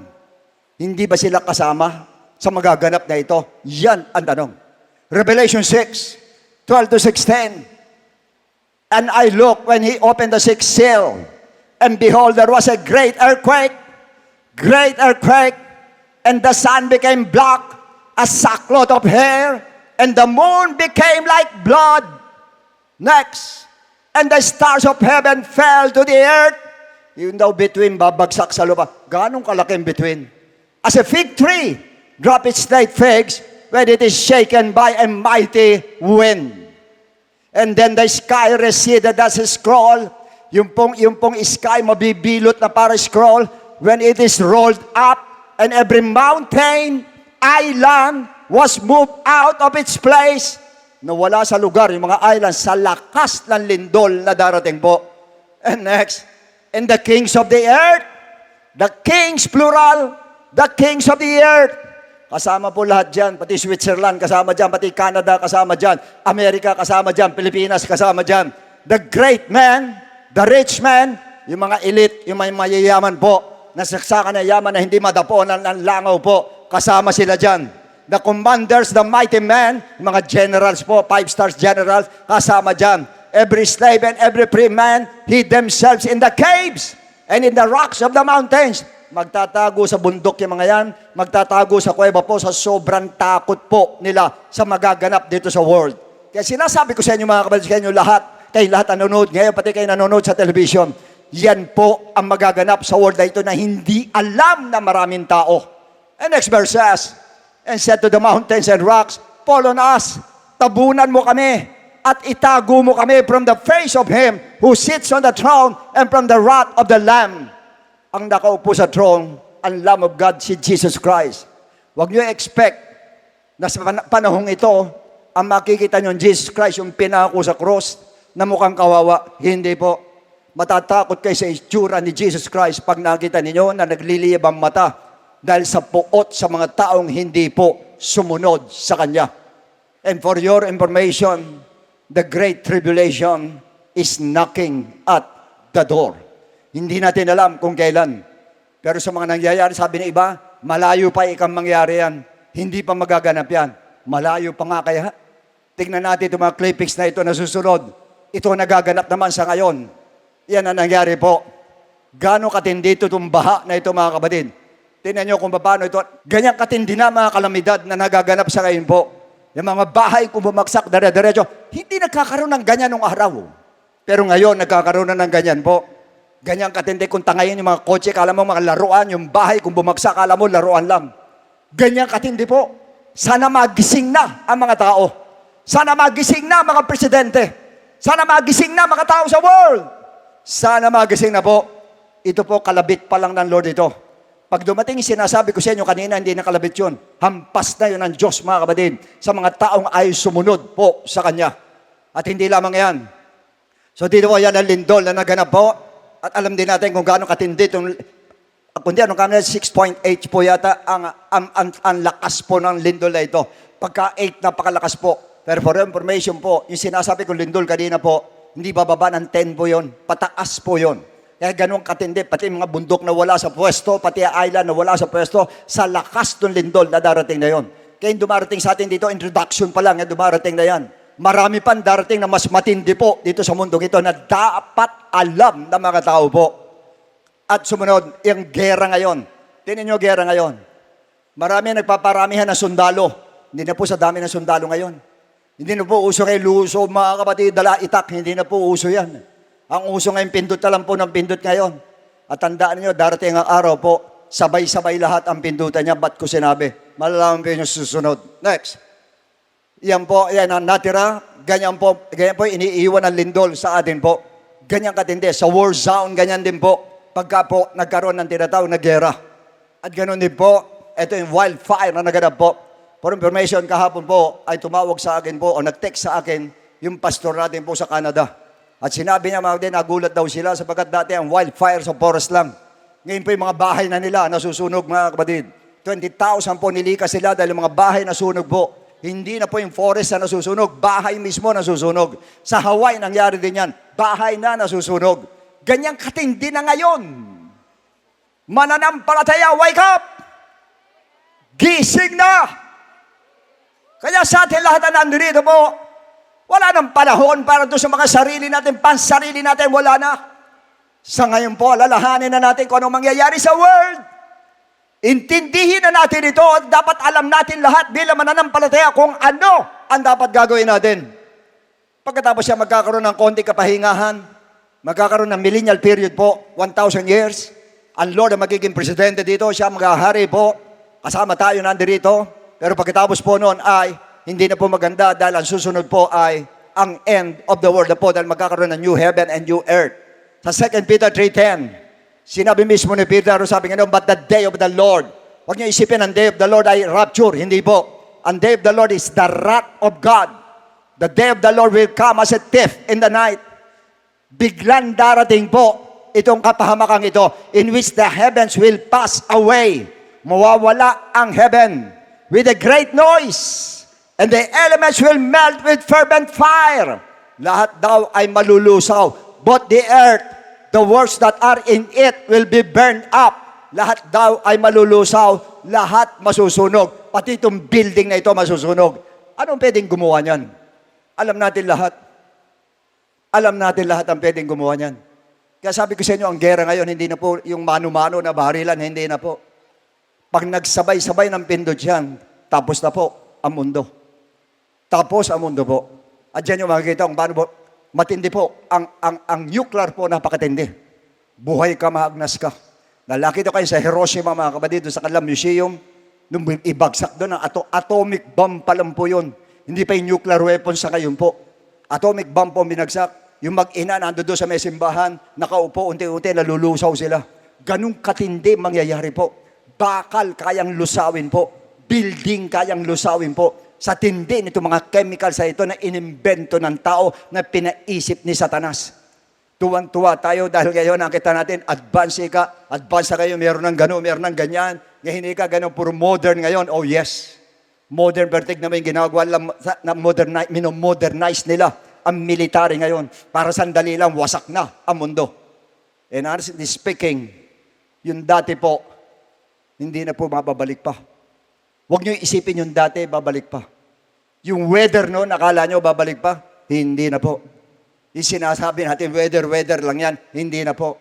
Speaker 3: hindi ba sila kasama sa magaganap na ito? Yan ang tanong. Revelation 6, 12 to 16. And I looked when he opened the 6th seal, and behold, there was a great earthquake, and the sun became black as sackcloth of hair, and the moon became like blood. Next. And the stars of heaven fell to the earth. Yung daw between, babagsak sa lupa. Ganong kalaking between? As a fig tree, drop its late figs when it is shaken by a mighty wind. And then the sky receded as a scroll. Yung pong sky mabibilot na para scroll when it is rolled up, and every mountain, island was moved out of its place. Nawala sa lugar yung mga islands sa lakas ng lindol na darating po. And next, and the kings of the earth, the kings plural, the kings of the earth, kasama po lahat dyan, pati Switzerland kasama dyan, pati Canada kasama dyan, Amerika kasama dyan, Pilipinas kasama dyan. The great man, the rich man, yung mga elite, yung mga mayayaman po, nasaksakan na yaman na hindi madaponan ng langaw po, kasama sila dyan. The commanders, the mighty men, mga generals po, 5 stars generals, kasama dyan. Every slave and every free man hid themselves in the caves and in the rocks of the mountains. magtatago sa bundok yung mga yan, magtatago sa kuweba po sa sobrang takot po nila sa magaganap dito sa world. Kaya sinasabi ko sa inyo mga kapatid, kayo lahat nanonood ngayon, pati kayo nanonood sa television, yan po ang magaganap sa world na ito na hindi alam na maraming tao. And next verse says, and said to the mountains and rocks, fall on us, tabunan mo kami, at itago mo kami from the face of Him who sits on the throne and from the wrath of the Lamb. Ang nakaupo sa throne, ang Lamb of God, si Jesus Christ. Huwag niyo expect na sa panahong ito, ang makikita niyo Jesus Christ, yung pinako sa cross, na mukhang kawawa. Hindi po. Matatakot kayo sa itsura ni Jesus Christ pag nakita ninyo na nagliliyab ang mata dahil sa puot sa mga taong hindi po sumunod sa Kanya. And for your information, the Great Tribulation is knocking at the door. Hindi natin alam kung kailan. Pero sa mga nangyayari, sabi ng iba, malayo pa ikang mangyari yan. Hindi pa magaganap yan. Malayo pa nga kaya. Tingnan natin itong mga clippings na ito na susunod. Ito nagaganap naman sa ngayon. Yan ang nangyari po. Gano'ng katindi ito itong baha na ito mga kapatid. Tingnan nyo kung paano ito. Ganyang katindi na mga kalamidad na nagaganap sa ngayon po. Yung mga bahay kung bumagsak, dire-diretso. Hindi nagkakaroon ng ganyan nung araw. Pero ngayon, nagkakaroon na ng ganyan po. Ganyang katindi kung tangayin yung mga kotse, kala mo mga laruan, yung bahay kung bumagsak, kala mo laruan lang. Ganyang katindi po. Sana magising na ang mga tao. Sana magising na mga presidente. Sana magising na mga tao sa world. Sana magising na po. Ito po, kalabit pa lang ng Lord ito. Pag dumating, sinasabi ko sa inyo kanina, hindi nakalabit yun. Hampas na yun ng Diyos, mga kapatid, sa mga taong ay sumunod po sa Kanya. At hindi lamang yan. So dito po yan ang lindol na naganap po. At alam din natin kung gaano katindi itong, kundi anong kamera, 6.8 po yata ang lakas po ng lindol na ito. Pagka 8, napakalakas po. Pero for information po, yung sinasabi kong lindol kanina po, hindi bababa ng 10 po yun. Pataas po yun. Kaya ganun katindi, pati mga bundok na wala sa pwesto, pati island na wala sa pwesto, sa lakas ng lindol na darating na yon. Kaya dumarating sa atin dito, introduction pa lang, dumarating na yan. Marami pang darating na mas matindi po dito sa mundong ito na dapat alam ng mga tao po. At sumunod, yung gera ngayon. Tingnan nyo gera ngayon. Marami nagpaparamihan ng sundalo. Hindi na po sa dami ng sundalo ngayon. Hindi na po uso kay luso, mga kapatid, dala itak. Hindi na po uso yan. Ang uso ngayon, pindot na lang po ng pindot ngayon. At tandaan nyo, darating ang araw po, sabay-sabay lahat ang pindutan niya. Ba't ko sinabi? Malalaman po yung susunod. Next. Yan po, yan ang natira. Ganyan po iniiwan ng lindol sa atin po. Ganyan katindi. Sa war zone, ganyan din po. Pagka po nagkaroon ng tinatawag na gera. At ganoon din po, ito yung wildfire na naganap po. For information, kahapon po ay tumawag sa akin po o nag-text sa akin yung pastor natin po sa Canada. At sinabi niya mga din, nagulat daw sila sapagkat dati ang wildfire sa forest lang. Ngayon po yung mga bahay na nila nasusunog mga kapatid. 20,000 po nilikas sila dahil mga bahay nasunog po. Hindi na po yung forest na nasusunog, bahay mismo nasusunog. Sa Hawaii nangyari din yan, bahay na nasusunog. Ganyang katindi na ngayon. Mananampalataya, wake up! Gising na! Kaya sa atin lahat na nandito po, wala nang panahon para doon sa mga sarili natin, pansarili natin, wala na. Sa ngayon po, alalahanin na natin kung anong mangyayari sa world. Intindihin na natin ito at dapat alam natin lahat bilang mananampalataya kung ano ang dapat gagawin natin. Pagkatapos siya magkakaroon ng konti kapahingahan, magkakaroon ng millennial period po, 1,000 years. Ang Lord ang magiging presidente dito, siya maghahari po, kasama tayo nandito. Pero pagkatapos po noon ay hindi na po maganda dahil ang susunod po ay ang end of the world na po dahil magkakaroon ng new heaven and new earth. Sa 2 Peter 3:10, sinabi mismo ni Peter, sabi nga but the day of the Lord, huwag niyo isipin ang day of the Lord ay rapture, hindi po. Ang day of the Lord is the wrath of God. The day of the Lord will come as a thief in the night. Biglang darating po itong kapahamakang ito in which the heavens will pass away. Mawawala ang heaven with a great noise and the elements will melt with fervent fire. Lahat daw ay malulusaw. Both the earth, the works that are in it will be burned up. Lahat daw ay malulusaw, lahat masusunog. Pati itong building na ito masusunog. Anong pwedeng gumawa niyan? Alam natin lahat. Alam natin lahat ang pwedeng gumawa niyan. Kaya sabi ko sa inyo, ang gera ngayon, hindi na po yung mano-mano na barilan, hindi na po. Pag nagsabay-sabay ng pindot yan, tapos na po ang mundo. Tapos ang mundo po. At dyan yung makikita kung paano po, matindi po. Ang nuclear po, napakatindi. Buhay ka, mahagnas ka. Nalakita kayo sa Hiroshima, mga kapatid, doon sa kanilang museum, nung ibagsak doon, ang atomic bomb pa lang po yun. Hindi pa yung nuclear weapons sa ngayon po. Atomic bomb po binagsak. Yung mag-ina, nando doon sa may simbahan, nakaupo, unti-unti, nalulusaw sila. Ganun katindi mangyayari po. Bakal kayang lusawin po. Building kayang lusawin po. Sa tindi nito mga chemicals sa ito na inimbento ng tao na pinaisip ni Satanas. Tuwan-tuwa tayo dahil ngayon nakita natin, advance na kayo, meron ng gano'n, meron ng ganyan. Ngayon hindi ka gano'n, puro modern ngayon. Oh yes. Modern, pero tignan mo yung ginagawa na modernize nila ang military ngayon. Para sandali lang, wasak na ang mundo. And honestly speaking, yung dati po, hindi na po mababalik pa. Huwag nyo isipin yung dati, babalik pa. Yung weather noon, nakala nyo babalik pa? Hindi na po. Yung sinasabi natin, weather lang yan. Hindi na po.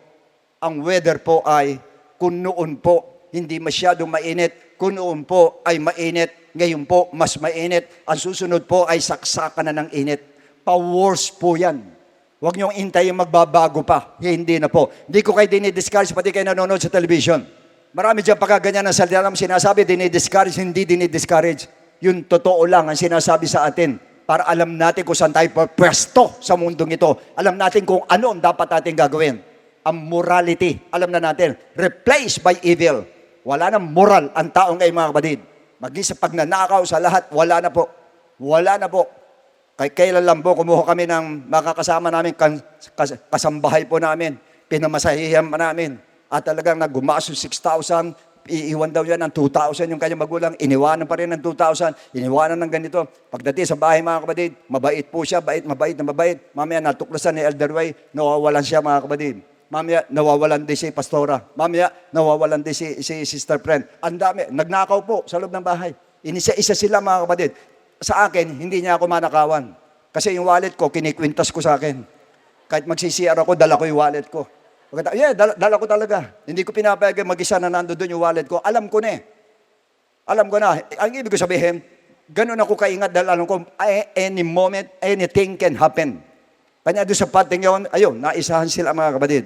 Speaker 3: Ang weather po ay, kung noon po, hindi masyadong mainit. Kung noon po ay mainit, ngayon po mas mainit. Ang susunod po ay saksakan na ng init. Pa-worse po yan. Huwag niyong intayin magbabago pa. Hindi na po. Hindi ko kayo dinidiscourage, pati kayo nanonood sa television. Marami dyan pagkaganyan ng salita naman sinasabi, dinidiscourage, hindi dinidiscourage. Yung totoo lang ang sinasabi sa atin para alam natin kung saan tayo pwesto sa mundong ito. Alam natin kung ano ang dapat natin gagawin. Ang morality, alam na natin, replaced by evil. Wala nang moral ang tao ngayon, mga kapatid. Maging sa pagnanakaw sa lahat, wala na po. Wala na po. Kailan lang po, kumuha kami ng makakasama namin, kasambahay po namin, pinamasahihan pa namin. At talagang naggumaso 6,000, iiwan daw yan ng 2,000 yung kanyang magulang, iniwanan pa rin ng 2,000, iniwanan ng ganito. Pagdating sa bahay, mga kapatid, mabait po siya, mabait. Mamaya natuklasan ni Elder Way, nawawalan siya, mga kapatid. Mamaya nawawalan din si Pastora. Mamaya nawawalan din si Sister Friend. Ang dami, nagnakaw po sa loob ng bahay. Isa sila, mga kapatid. Sa akin, hindi niya ako manakawan. Kasi yung wallet ko, kinikwintas ko sa akin. Kahit magsisiyar ako, dala ko yung wallet ko. Yeah, dala ko talaga. Hindi ko pinapayagan mag-isa na nando doon yung wallet ko. Alam ko na eh. Alam ko na. Ang ibig ko sabihin, ganun ako kaingat dahil alam ko, any moment, anything can happen. Kanya doon sa pating yun, ayun, naisahan sila, mga kapatid.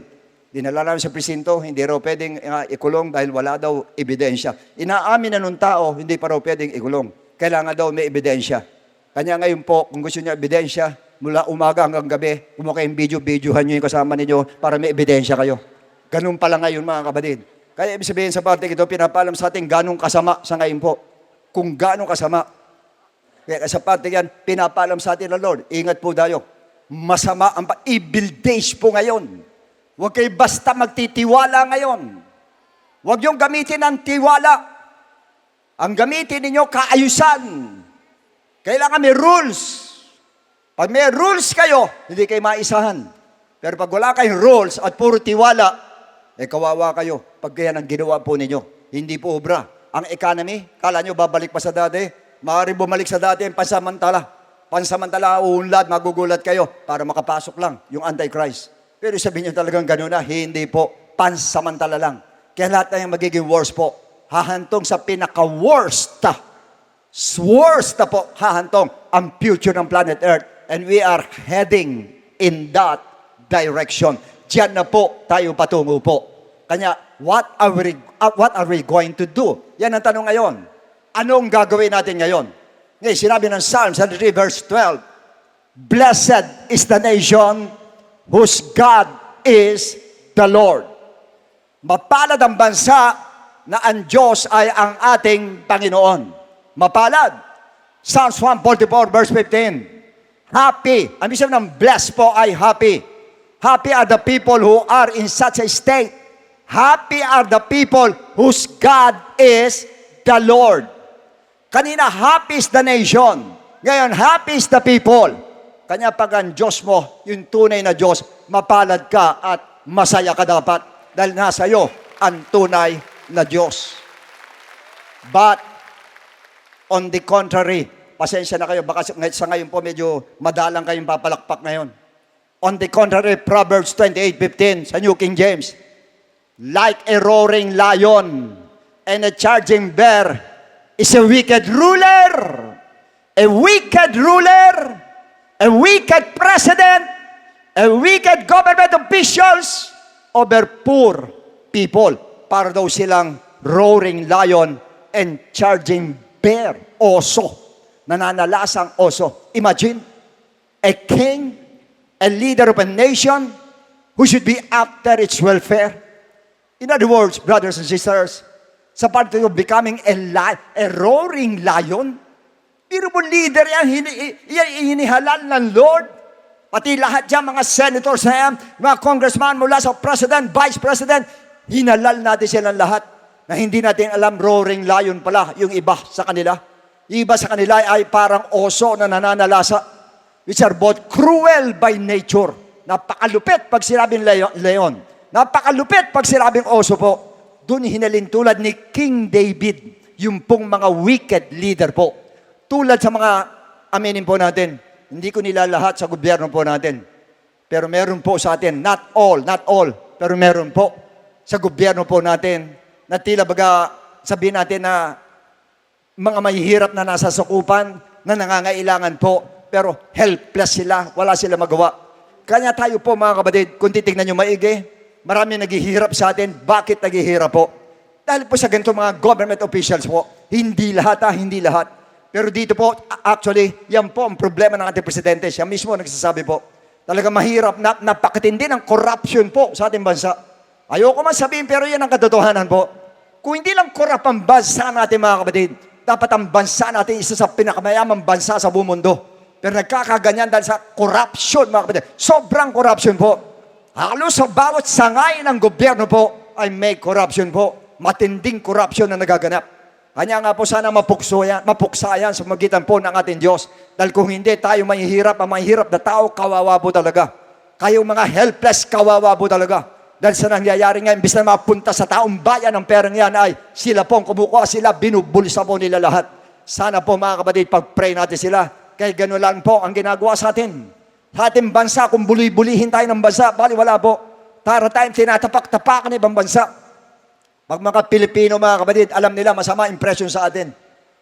Speaker 3: Dinala namin sa presinto, hindi raw pwedeng ikulong dahil wala daw ebidensya. Inaamin na nung tao, hindi pa raw pwedeng ikulong. Kailangan daw may ebidensya. Kanya ngayon po, kung gusto niya ebidensya, mula umaga hanggang gabi, kung kayong videohan nyo yung kasama ninyo para may ebidensya kayo. Ganun pala ngayon, mga kapatid. Kaya ibig sabihin sa parte ito, pinapaalam sa atin ganong kasama sa ngayon po. Kung ganong kasama. Kaya sa parte yan, pinapaalam sa atin ng Lord. Ingat po tayo. Masama ang evil days po ngayon. Huwag kayo basta magtitiwala ngayon. Huwag yung gamitin ang tiwala. Ang gamitin ninyo, kaayusan. Kailangan may rules. Pag may rules kayo, hindi kayo maisahan. Pero pag wala kayong rules at puro tiwala, kawawa kayo. Pag kaya ang ginawa po ninyo, hindi po obra. Ang economy, kala nyo babalik pa sa dati? Maaari bumalik sa dati ang pansamantala. Pansamantala, uunlad, magugulat kayo para makapasok lang yung Antichrist. Pero sabihin nyo talagang gano'n na, hindi po. Pansamantala lang. Kaya lahat na yung magiging worst po. Hahantong sa pinaka-worst. Worst na po, hahantong ang future ng planet Earth. And we are heading in that direction. Diyan na po tayo patungo po. Kanya, what are we going to do? Yan ang tanong ngayon. Anong gagawin natin ngayon? Ngayon, sinabi ng Psalm 73 verse 12, Blessed is the nation whose God is the Lord. Mapalad ang bansa na ang Diyos ay ang ating Panginoon. Mapalad. Psalms 144 verse 15. Happy. Ang ibig sabihin ng blessed po ay happy. Happy are the people who are in such a state. Happy are the people whose God is the Lord. Kanina, happy is the nation. Ngayon, happy is the people. Kanya pag ang Diyos mo, yung tunay na Diyos, mapalad ka at masaya ka dapat. Dahil nasa iyo ang tunay na Diyos. But, on the contrary, pasensya na kayo, baka sa ngayon po medyo madalang kayong papalakpak ngayon. On the contrary, Proverbs 28:15 sa New King James, like a roaring lion and a charging bear is a wicked ruler. A wicked ruler, a wicked president, a wicked government officials over poor people. Para daw silang roaring lion and charging bear, oso, nananalasang oso. Imagine, a king, a leader of a nation who should be after its welfare. In other words, brothers and sisters, sa part of becoming a roaring lion, pero mo leader yan, hinihalal ng Lord. Pati lahat dyan, mga senators na yan, mga congressman mula sa president, vice president, hinalal natin silang lahat na hindi natin alam, roaring lion pala yung iba sa kanila. Yung iba sa kanila ay parang oso na nananalasa, which are both cruel by nature. Napakalupit pag sinabing leon. Napakalupit pag sinabing oso po. Doon hinalin tulad ni King David, yung pong mga wicked leader po. Tulad sa mga aminin po natin, hindi ko nila lahat sa gobyerno po natin. Pero meron po sa atin, not all, pero meron po sa gobyerno po natin na tila baga sabihin natin na mga mahihirap na nasa sakupan, na nangangailangan po, pero helpless sila, wala sila magawa. Kanya tayo po mga kapatid, kung titignan nyo maigi, marami naghihirap sa atin. Bakit naghihirap po? Dahil po sa ganito mga government officials po, hindi lahat. Pero dito po, actually, yan po ang problema ng ating presidente. Siya mismo nagsasabi po, talaga mahirap, napakatindi ng corruption po sa ating bansa. Ayoko man sabihin, pero yan ang katotohanan po. Kung hindi lang corrupt ang bansa natin mga kapatid, dapat ang bansa natin isa sa pinakamayamang bansa sa buong mundo. Pero nagkakaganyan dahil sa corruption mga kapatid. Sobrang corruption po. Halos sa bawat sangay ng gobyerno po ay may corruption po. Matinding corruption na nagaganap. Kanya nga po sana mapuksayan sa magitan po ng ating Diyos. Dahil kung hindi tayo mahihirap, ang mahihirap na tao, kawawa po talaga. Kayong mga helpless, kawawa po talaga. Dahil sa nangyayari nga, imbis na mapunta sa taong bayan ng perang yan ay sila pong kumukuha, sila binubulsa po nila lahat. Sana po mga kapatid, pag-pray natin sila. Kaya gano'n lang po ang ginagawa sa atin. Sa ating bansa, kung bulihin tayo ng bansa, bali wala po. Tara tayong tinatapak-tapakan ng ibang bansa. Pag mga Pilipino, mga kapatid, alam nila, masama impression sa atin.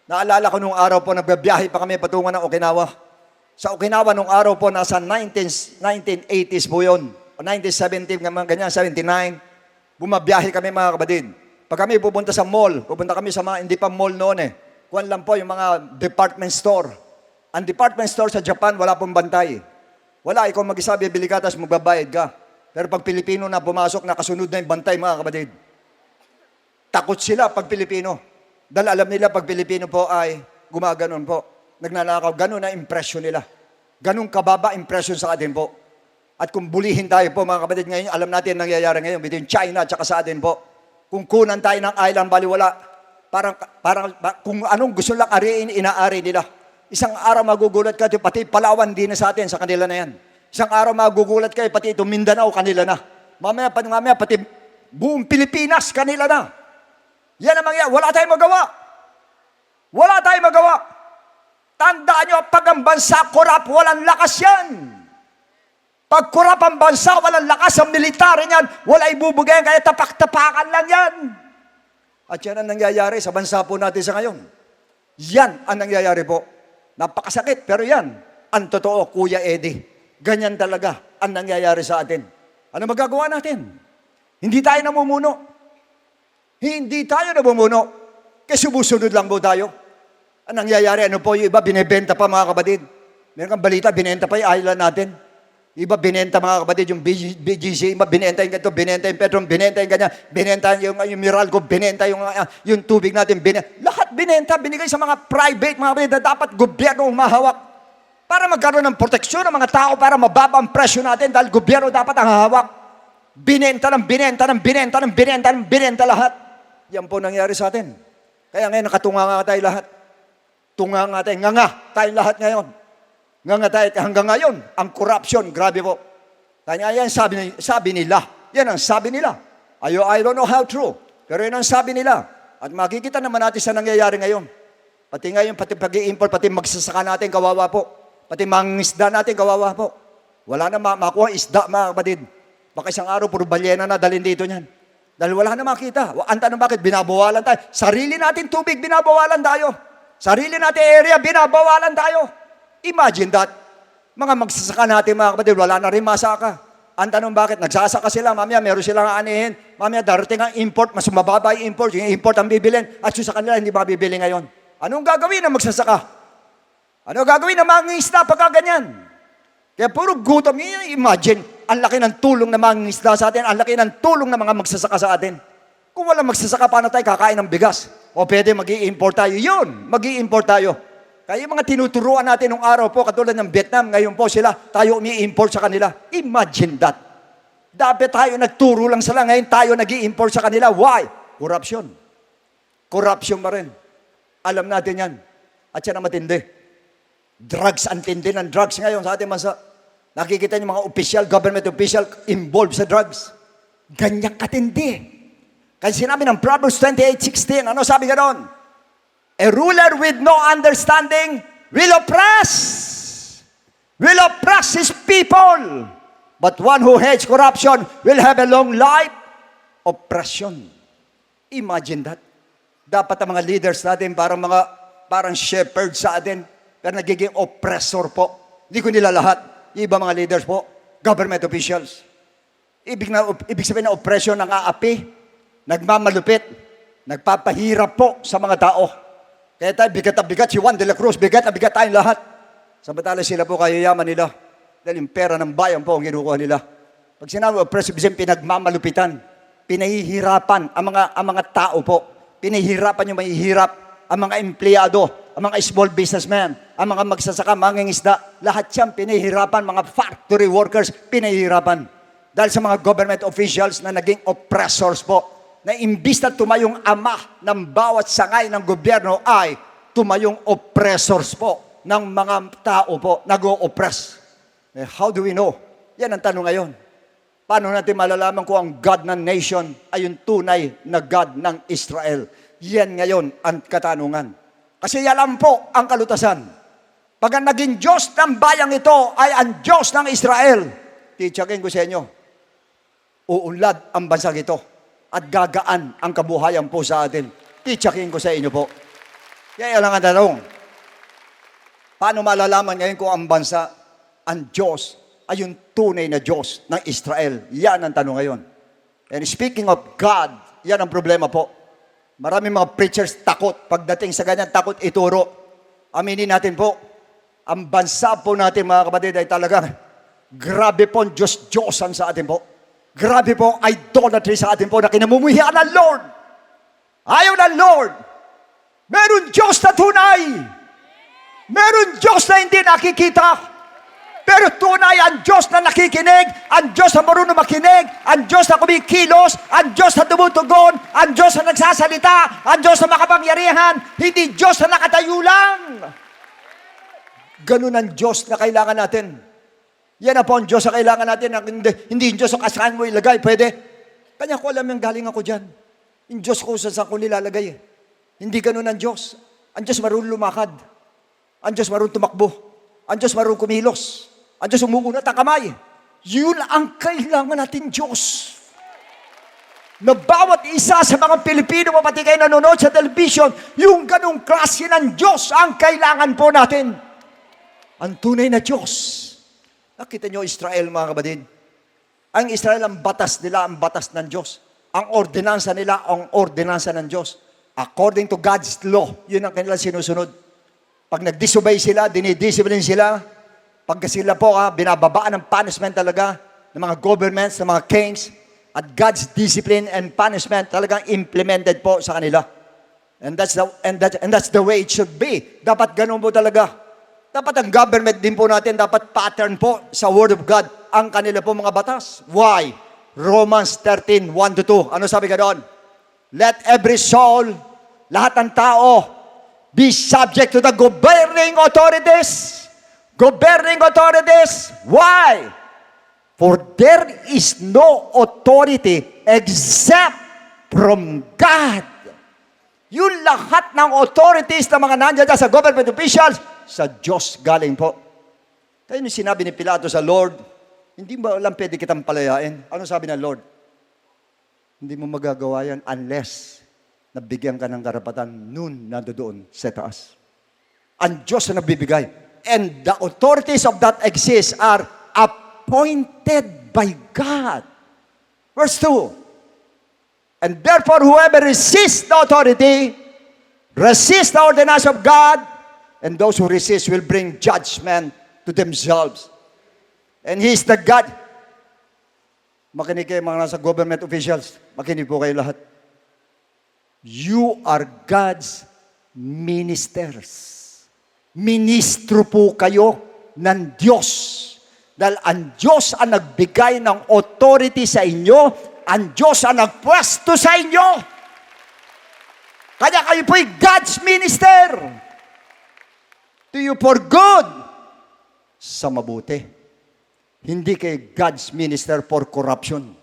Speaker 3: Naalala ko nung araw po, nagbabiyahe pa kami patungo ng Okinawa. Sa Okinawa nung araw po, nasa 1980s po yun. O 1970, ganyan, 79. Bumabiyahe kami mga kapatid. Pag kami pupunta sa mall, pupunta kami sa mga, hindi pa mall noon eh. Kuwan lang po yung mga department store. Ang department store sa Japan, wala pong bantay. Wala, ikaw mag-isa, bibili ka, tapos magbabayad ka. Pero pag Pilipino na pumasok, nakasunod na yung bantay mga kapatid. Takot sila pag Pilipino. Dahil alam nila pag Pilipino po ay gumaganon po. Nagnanakaw. Ganon na impression nila. Ganon kababa impression sa atin po. At kung bulihin tayo po mga kapatid ngayon, alam natin nangyayari ngayon between China at saka sa atin po. Kung kunan tayo ng island, baliwala. Parang kung anong gusto lang ariin, inaari nila. Isang araw magugulat ka, pati Palawan din na sa atin, sa kanila na yan. Isang araw magugulat kayo, pati ito Mindanao, kanila na. Mamaya pati buong Pilipinas, kanila na. Yan ang mangyayari. Wala tayong magawa. Wala tayong magawa. Tandaan nyo, pag ang bansa korap, walang lakas yan. Pag korap ang bansa, walang lakas ang military niyan, wala ibubugayan, kaya tapak-tapakan lang yan. At yan ang nangyayari sa bansa po natin sa ngayon. Yan ang nangyayari po. Napakasakit, pero yan ang totoo, Kuya Eddie. Ganyan talaga ang nangyayari sa atin. Ano magagawa natin? Hindi tayo namumuno. Hindi tayo namumuno. Kasi sumusunod lang po tayo. Ang nangyayari, ano po, yung iba binibenta pa mga kapatid. Meron kang balita, binenta pa yung island natin. Iba binenta mga kapatid, yung BGC, iba binenta yung ganito, binenta yung Petron, binenta yung ganyan, binenta yung Meralco, binenta yung tubig natin, lahat binenta, binigay sa mga private, mga kapatid, na dapat gobyerno umahawak. Para magkaroon ng proteksyon ng mga tao, para mababa ang presyo natin, dahil gobyerno dapat ang hahawak. Binenta lahat. Yan po nangyari sa atin. Kaya ngayon, nakatunga nga tayo lahat. Tunga nga tayo, nga tayo lahat ngayon. Nga tayo, hanggang ngayon, ang corruption, grabe po. Kaya yan, sabi nila. Yan ang sabi nila. I don't know how true. Pero yan ang sabi nila. At makikita naman natin sa nangyayari ngayon. Pati ngayon, pati pag-i-import, pati magsasaka natin, kawawa po. Pati mangisda natin, kawawa po. Wala na makuha isda, mga kapatid. Baka isang araw, puro balyena na dalhin dito niyan. Dahil wala na makita. Ang tanong bakit? Binabawalan tayo. Sarili natin tubig, binabawalan tayo. Sarili natin area, binabawalan tayo. Imagine that. Mga magsasaka natin, mga kapatid, wala na rin masaka. Ang tanong bakit? Nagsasaka sila, mamaya meron silang anihin. Mamaya darating ang import, mas mababa yung import. Yung import ang bibilin. At yung sa kanila, hindi mabibili ngayon. Anong gagawin ng magsasaka? Ano gagawin ng mga isda pagka ganyan? Kaya puro gutom. Imagine, ang laki ng tulong ng mga isda sa atin, ang laki ng tulong ng mga magsasaka sa atin. Kung walang magsasaka, paano tayo kakain ng bigas? O pwede mag-i-import tayo. Yun, mag-i-import tayo. Kaya yung mga tinuturuan natin nung araw po, katulad ng Vietnam, ngayon po sila, tayo umi-import sa kanila. Imagine that. Dapat tayo nagturo lang sila, ngayon tayo nag-i-import sa kanila. Why? Corruption. Corruption pa rin. Alam natin yan. At yan ang matindi. Drugs, ang tindi ng drugs ngayon sa ating bansa. Nakikita niyo mga official, government official involved sa drugs. Ganyan katindi. Kasi sinabi ng Proverbs 28:16, ano sabi ka doon? A ruler with no understanding will oppress his people. But one who hates corruption will have a long life. Oppression. Imagine that. Dapat ang mga leaders natin parang shepherds sa atin, pero nagiging oppressor po. Hindi ko nila lahat. Yung iba mga leaders po, government officials. Ibig sabihin na oppression ng aapi, nagmamalupit, nagpapahirap po sa mga tao. Kaya tayo, bigat na bigat, si Juan de la Cruz, bigat na bigat tayong lahat. Samantala sila po kayayaman nila. Dahil yung pera ng bayan po ang kinukuha nila. Pag sinabi oppressive, pinagmamalupitan, pinahihirapan ang mga tao po. Pinahihirapan yung mahihirap, ang mga empleyado, ang mga small businessmen, ang mga magsasaka, mangingisda, lahat yan pinahihirapan, mga factory workers, pinahihirapan. Dahil sa mga government officials na naging oppressors po, na imbis na tumayong ama ng bawat sangay ng gobyerno ay tumayong oppressors po ng mga tao po, nag-o-oppress. How do we know? Yan ang tanong ngayon. Paano natin malalaman kung ang God ng nation ay yung tunay na God ng Israel? Yan ngayon ang katanungan. Kasi yalan po ang kalutasan. Pag ang naging Diyos ng bayang ito ay ang Diyos ng Israel, titsakin ko sa inyo, uunlad ang bansang ito at gagaan ang kabuhayan po sa atin. Titsakin ko sa inyo po. Kaya lang ang tanong, paano malalaman ngayon kung ang bansa, ang Diyos, ay yung tunay na Diyos ng Israel? Yan ang tanong ngayon. And speaking of God, yan ang problema po. Maraming mga preachers takot. Pagdating sa ganyan, takot ituro. Aminin natin po, ang bansa po natin, mga kapatid, ay talagang grabe po ang Diyos-Diyosan sa atin po. Grabe po ang idolatry sa atin po na kinamumuhian ng Lord. Ayaw ng Lord. Meron Diyos na tunay. Meron Diyos na hindi nakikita. Pero tunay ang Diyos na nakikinig, ang Diyos na marunong makinig, ang Diyos na kumikilos, ang Diyos na tumutugon, ang Diyos na nagsasalita, ang Diyos na makapangyarihan, hindi Diyos na nakatayo lang. Ganun ang Diyos na kailangan natin. Yan na po ang Diyos na kailangan natin. Hindi yung Diyos na kasaan mo ilagay, pwede. Kanya ko alam yung galing ako dyan. Yung Diyos ko saan ko nilalagay. Hindi ganun ang Diyos. Ang Diyos marunong lumakad. Ang Diyos marunong tumakbo. Ang Diyos marunong kumilos. Ang Diyos umuunat ang kamay. Yun ang kailangan natin Diyos. Na bawat isa sa mga Pilipino, pati kayo nanonood sa television, yung ganong klase ng Diyos ang kailangan po natin. Ang tunay na Diyos. Nakita nyo Israel, mga kapatid. Ang Israel, ang batas nila, ang batas ng Diyos. Ang ordinansa nila, ang ordinansa ng Diyos. According to God's law, yun ang kanilang sinusunod. Pag nag-disobey sila, dinidiscipline sila. Pag sila po, binababaan ng punishment talaga ng mga governments, ng mga kings, at God's discipline and punishment talagang implemented po sa kanila. And that's the way it should be. Dapat ganun po talaga. Dapat ang government din po natin, dapat pattern po sa Word of God ang kanila po mga batas. Why? Romans 13:1-2. Ano sabi ka doon? Let every soul, lahat ng tao, be subject to the governing authorities. Governing authorities. Why? For there is no authority except from God. Yung lahat ng authorities na mga nandiyan sa government officials, sa Diyos galing po. Kaya yung sinabi ni Pilato sa Lord, Hindi ba lang pwede kitang palayain? Ano sabi ng Lord? Hindi mo magagawa yan unless nabigyan ka ng karapatan nun nandoon sa taas. Ang Diyos na nagbibigay. And the authorities of that exist are appointed by God. Verse 2. And therefore, whoever resists the authority, resists the ordinance of God, and those who resist will bring judgment to themselves. And He is the God. Makinig kayo mga nasa government officials. Makinig po kayo lahat. You are God's ministers. Ministro po kayo ng Diyos. Dahil ang Diyos ang nagbigay ng authority sa inyo, ang Diyos ang nagpwesto sa inyo. Kaya kayo po'y God's minister. To you for good. Sa mabuti. Hindi kayo God's minister for corruption.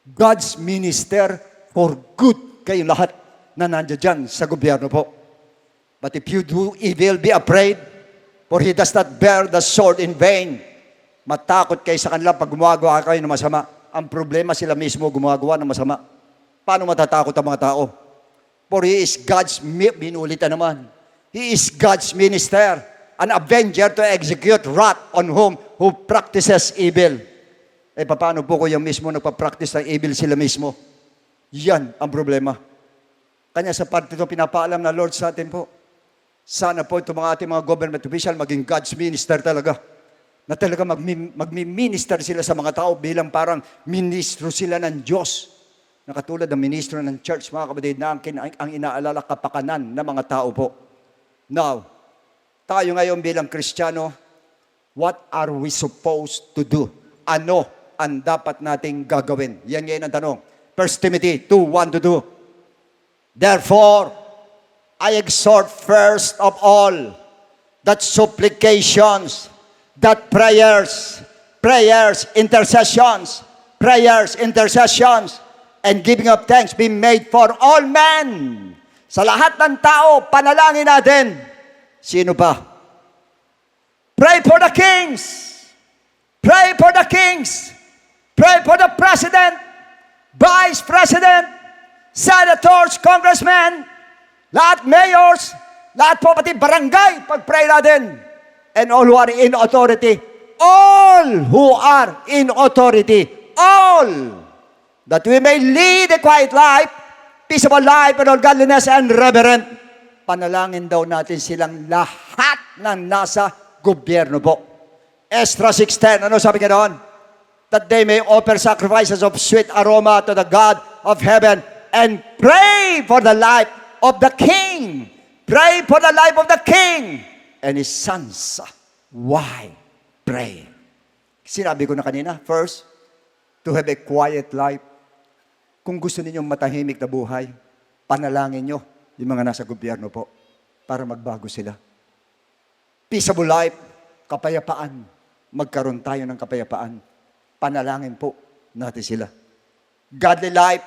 Speaker 3: God's minister for good. Kayo lahat na nandiyan dyan sa gobyerno po. But if you do evil, be afraid, for He does not bear the sword in vain. Matakot kayo sa kanila pag gumagawa kayo ng masama. Ang problema, sila mismo gumagawa ng masama. Paano matatakot ang mga tao? For He is God's, binulitan naman. He is God's minister, an avenger to execute wrath on whom who practices evil. Eh, paano po ko yung mismo nagpa-practice ng evil sila mismo? Yan ang problema. Kanya sa parte ito, pinapaalam na Lord sa atin po. Sana po itong mga ating mga government official maging God's minister talaga. Na talaga magmi-minister sila sa mga tao bilang parang ministro sila ng Diyos. Na katulad ng ministro ng church, mga kapatid, na ang inaalala kapakanan ng mga tao po. Now, tayo ngayon bilang Kristiyano, what are we supposed to do? Ano ang dapat nating gagawin? Yan ngayon ang tanong. 1 Timothy 2:1-2. Therefore, I exhort first of all that supplications, that prayers, intercessions, and giving of thanks be made for all men. Sa lahat ng tao, panalangin natin. Sino pa? Pray for the kings. Pray for the kings. Pray for the president, vice president, senators, congressmen, lahat mayors, lahat po pati barangay, pag-pray natin. And all who are in authority. All who are in authority. All. That we may lead a quiet life, peaceable life, and all godliness and reverent. Panalangin daw natin silang lahat ng nasa gobyerno po. Ezra 6:10, ano sabi niya doon? That they may offer sacrifices of sweet aroma to the God of heaven and pray for the life of the king. Pray for the life of the king and his sons. Why pray? Sinabi ko na kanina, first, to have a quiet life. Kung gusto ninyong matahimik na buhay, panalangin nyo yung mga nasa gobyerno po para magbago sila. Peaceable life, kapayapaan. Magkaroon tayo ng kapayapaan. Panalangin po natin sila. Godly life,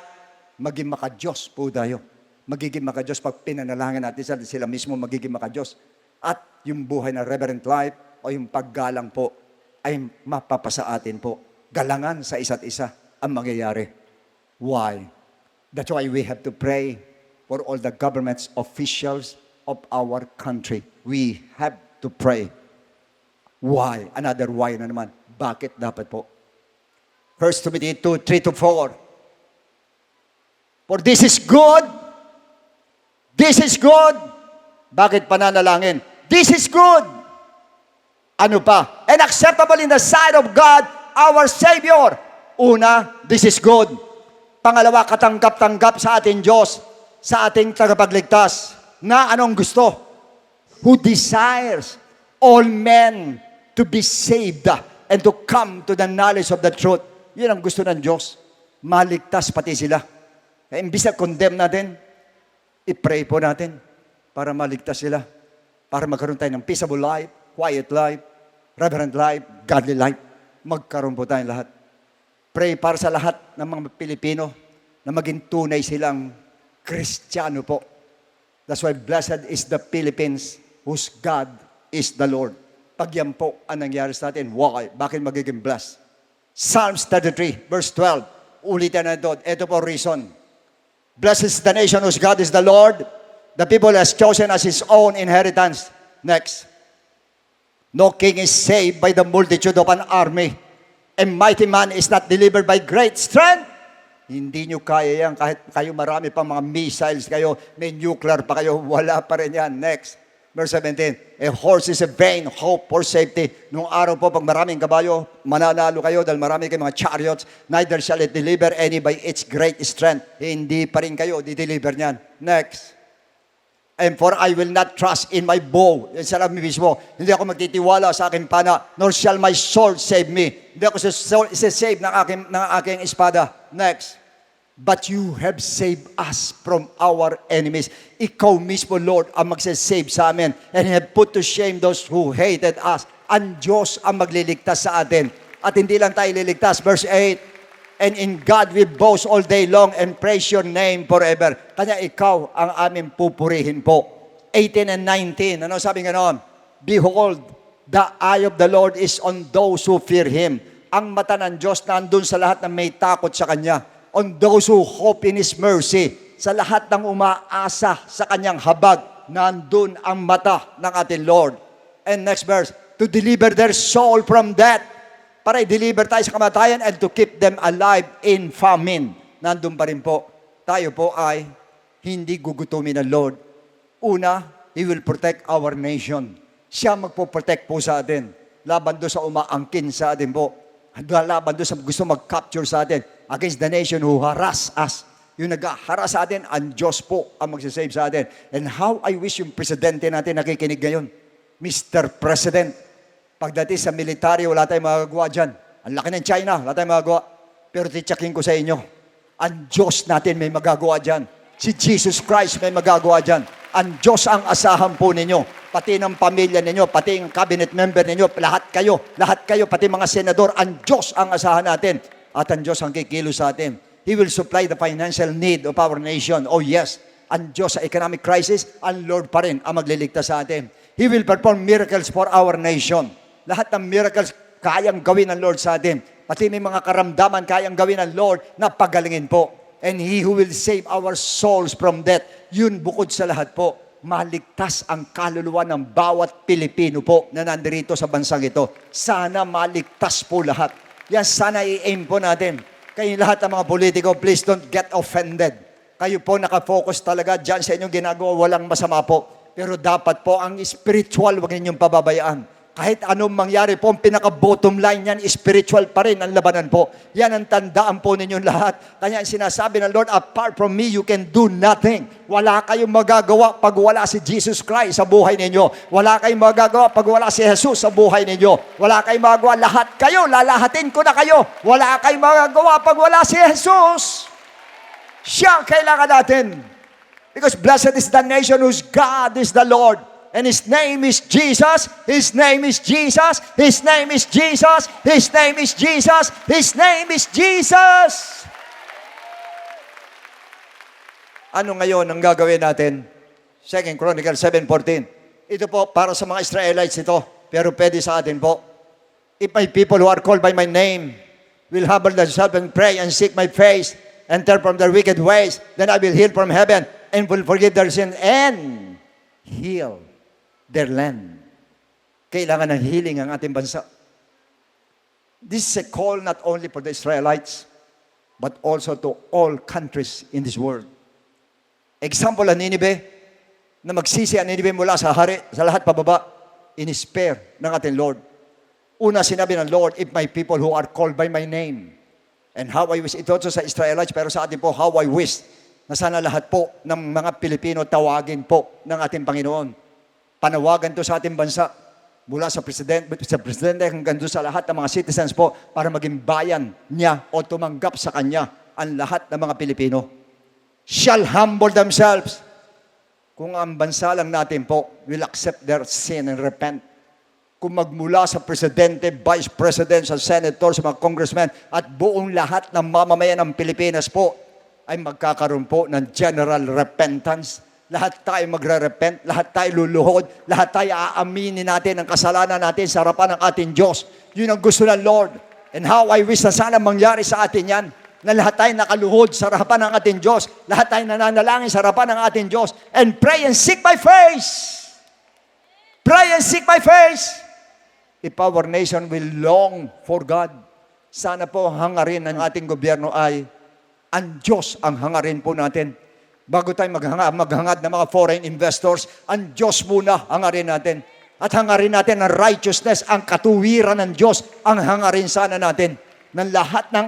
Speaker 3: maging makadiyos po tayo. Magiging makadiyos pag pinanalangin natin sila mismo magiging makadiyos. At yung buhay na reverent life o yung paggalang po ay mapapasa atin po. Galangan sa isa't isa ang mangyayari. Why? That's why we have to pray for all the government's officials of our country. We have to pray. Why? Another why na naman. Bakit dapat po? 1 Timothy 2:3-4. For this is good. This is good. Bakit pananalangin? This is good. Ano pa? And acceptable in the sight of God, our Savior. Una, this is good. Pangalawa, katanggap-tanggap sa ating Diyos, sa ating tagapagligtas, na anong gusto? Who desires all men to be saved and to come to the knowledge of the truth. Yun ang gusto ng Diyos. Maligtas pati sila. Kaya imbis na condemn natin, i-pray po natin para maligtas sila. Para magkaroon tayo ng peaceable life, quiet life, reverent life, godly life. Magkaroon po tayong lahat. Pray para sa lahat ng mga Pilipino na maging tunay silang Kristiyano po. That's why blessed is the Philippines whose God is the Lord. Pag yan po ang nangyari sa atin, why? Bakit magiging blessed? Psalms 33, verse 12. Ulitin na ito. Ito po reason. Blessed is the nation whose God is the Lord. The people has chosen as his own inheritance. Next. No king is saved by the multitude of an army. A mighty man is not delivered by great strength. Hindi nyo kaya yan. Kahit kayo marami pang mga missiles kayo, may nuclear pa kayo, wala pa rin yan. Next. Verse 17. A horse is a vain hope for safety. Nung araw po, pag maraming kabayo, mananalo kayo dahil marami kayong mga chariots. Neither shall it deliver any by its great strength. Hindi pa rin kayo di-deliver niyan. Next. And for I will not trust in my bow. Yan sa labi mismo. Hindi ako magtitiwala sa aking pana, nor shall my sword save me. Hindi ako save ng aking espada. Next. But you have saved us from our enemies. Ikaw mismo, Lord, ang magsasave sa amin. And have put to shame those who hated us. Ang Diyos ang magliligtas sa atin. At hindi lang tayo liligtas. Verse 8. And in God we boast all day long and praise your name forever. Kanya ikaw ang aming pupurihin po. 18 and 19. Ano sabi nga noon? Behold, the eye of the Lord is on those who fear Him. Ang mata ng Diyos nandun sa lahat ng may takot sa Kanya. On those who hope in His mercy. Sa lahat ng umaasa sa Kanyang habag, nandun ang mata ng ating Lord. And next verse, to deliver their soul from death. Para i-deliver tayo sa kamatayan and to keep them alive in famine. Nandun pa rin po. Tayo po ay hindi gugutumin ng Lord. Una, He will protect our nation. Siya magpo-protect po sa atin. Laban doon sa umaangkin sa atin po. Laban doon sa gusto mag-capture sa atin. Against the nation who harass us. Yung nag-harass sa atin, ang Diyos po ang magsasave sa atin. And how I wish yung presidente natin nakikinig ngayon. Mr. President, pagdating sa military, wala tayong magagawa dyan. Ang laki ng China, wala tayong magagawa. Pero titsakin ko sa inyo, ang Diyos natin may magagawa dyan. Si Jesus Christ may magagawa dyan. Ang Diyos ang asahan po ninyo. Pati ng pamilya ninyo, pati ng cabinet member ninyo, lahat kayo, pati mga senador, ang Diyos ang asahan natin. At ang Diyos ang kikilos sa atin. He will supply the financial need of our nation. Oh yes, ang Diyos sa economic crisis, ang Lord pa rin ang magliligtas sa atin. He will perform miracles for our nation. Lahat ng miracles kayang gawin ng Lord sa atin. Pati may mga karamdaman kayang gawin ng Lord na pagalingin po. And He who will save our souls from death. Yun bukod sa lahat po. Maligtas ang kaluluwa ng bawat Pilipino po na nandirito sa bansang ito. Sana maligtas po lahat. Yan sana i-aim po natin. Kayo lahat ng mga politiko, please don't get offended. Kayo po nakafocus talaga dyan sa inyong ginagawa, walang masama po. Pero dapat po ang spiritual, huwag ninyong pababayaan. Kahit anong mangyari po, ang pinaka-bottom line yan, spiritual pa rin ang labanan po. Yan ang tandaan po ninyong lahat. Kaya ang sinasabi ng Lord, apart from me, you can do nothing. Wala kayong magagawa pag wala si Jesus Christ sa buhay ninyo. Wala kayong magagawa pag wala si Jesus sa buhay ninyo. Wala kayong magagawa, lahat kayo, lalahatin ko na kayo. Wala kayong magagawa pag wala si Jesus. Siya ang kailangan natin. Because blessed is the nation whose God is the Lord. And His name is Jesus. His name is Jesus. His name is Jesus. His name is Jesus. His name is Jesus. Ano ngayon ang gagawin natin? 2 Chronicles 7:14. Ito po para sa mga Israelites ito. Pero pwede sa atin po. If my people who are called by my name will humble themselves and pray and seek my face and turn from their wicked ways, then I will heal from heaven and will forgive their sin and heal their land. Kailangan ng healing ang ating bansa. This is a call not only for the Israelites, but also to all countries in this world. Example ang Nineveh, na magsisi ang Nineveh mula sa hari, sa lahat pababa, in-spare ng ating Lord. Una sinabi ng Lord, if my people who are called by my name, and how I wish, ito sa Israelites, pero sa atin po, how I wish, na sana lahat po ng mga Pilipino tawagin po ng ating Panginoon. Panawagan to sa ating bansa mula sa presidente hanggang doon sa lahat ng mga citizens po para maging bayan niya o tumanggap sa kanya ang lahat ng mga Pilipino. Shall humble themselves. Kung ang bansa lang natin po will accept their sin and repent. Kung magmula sa presidente, vice president, sa senator, sa mga congressmen at buong lahat ng mamamayan ng Pilipinas po ay magkakaroon po ng general repentance. Lahat tayo magre-repent, lahat tayo luluhod, lahat tayo aaminin natin ang kasalanan natin sa harapan ng ating Diyos. Yun ang gusto ng Lord. And how I wish na sana mangyari sa atin yan, na lahat tayo nakaluhod sa harapan ng ating Diyos, lahat tayo nananalangin sa harapan ng ating Diyos, and pray and seek my face. Pray and seek my face. If our nation will long for God, sana po hangarin ng ating gobyerno ay ang Diyos ang hangarin po natin. Bago tayo maghangad ng mga foreign investors, ang Diyos muna hangarin natin. At hangarin natin ang righteousness, ang katuwiran ng Diyos, ang hangarin sana natin. Ng lahat ng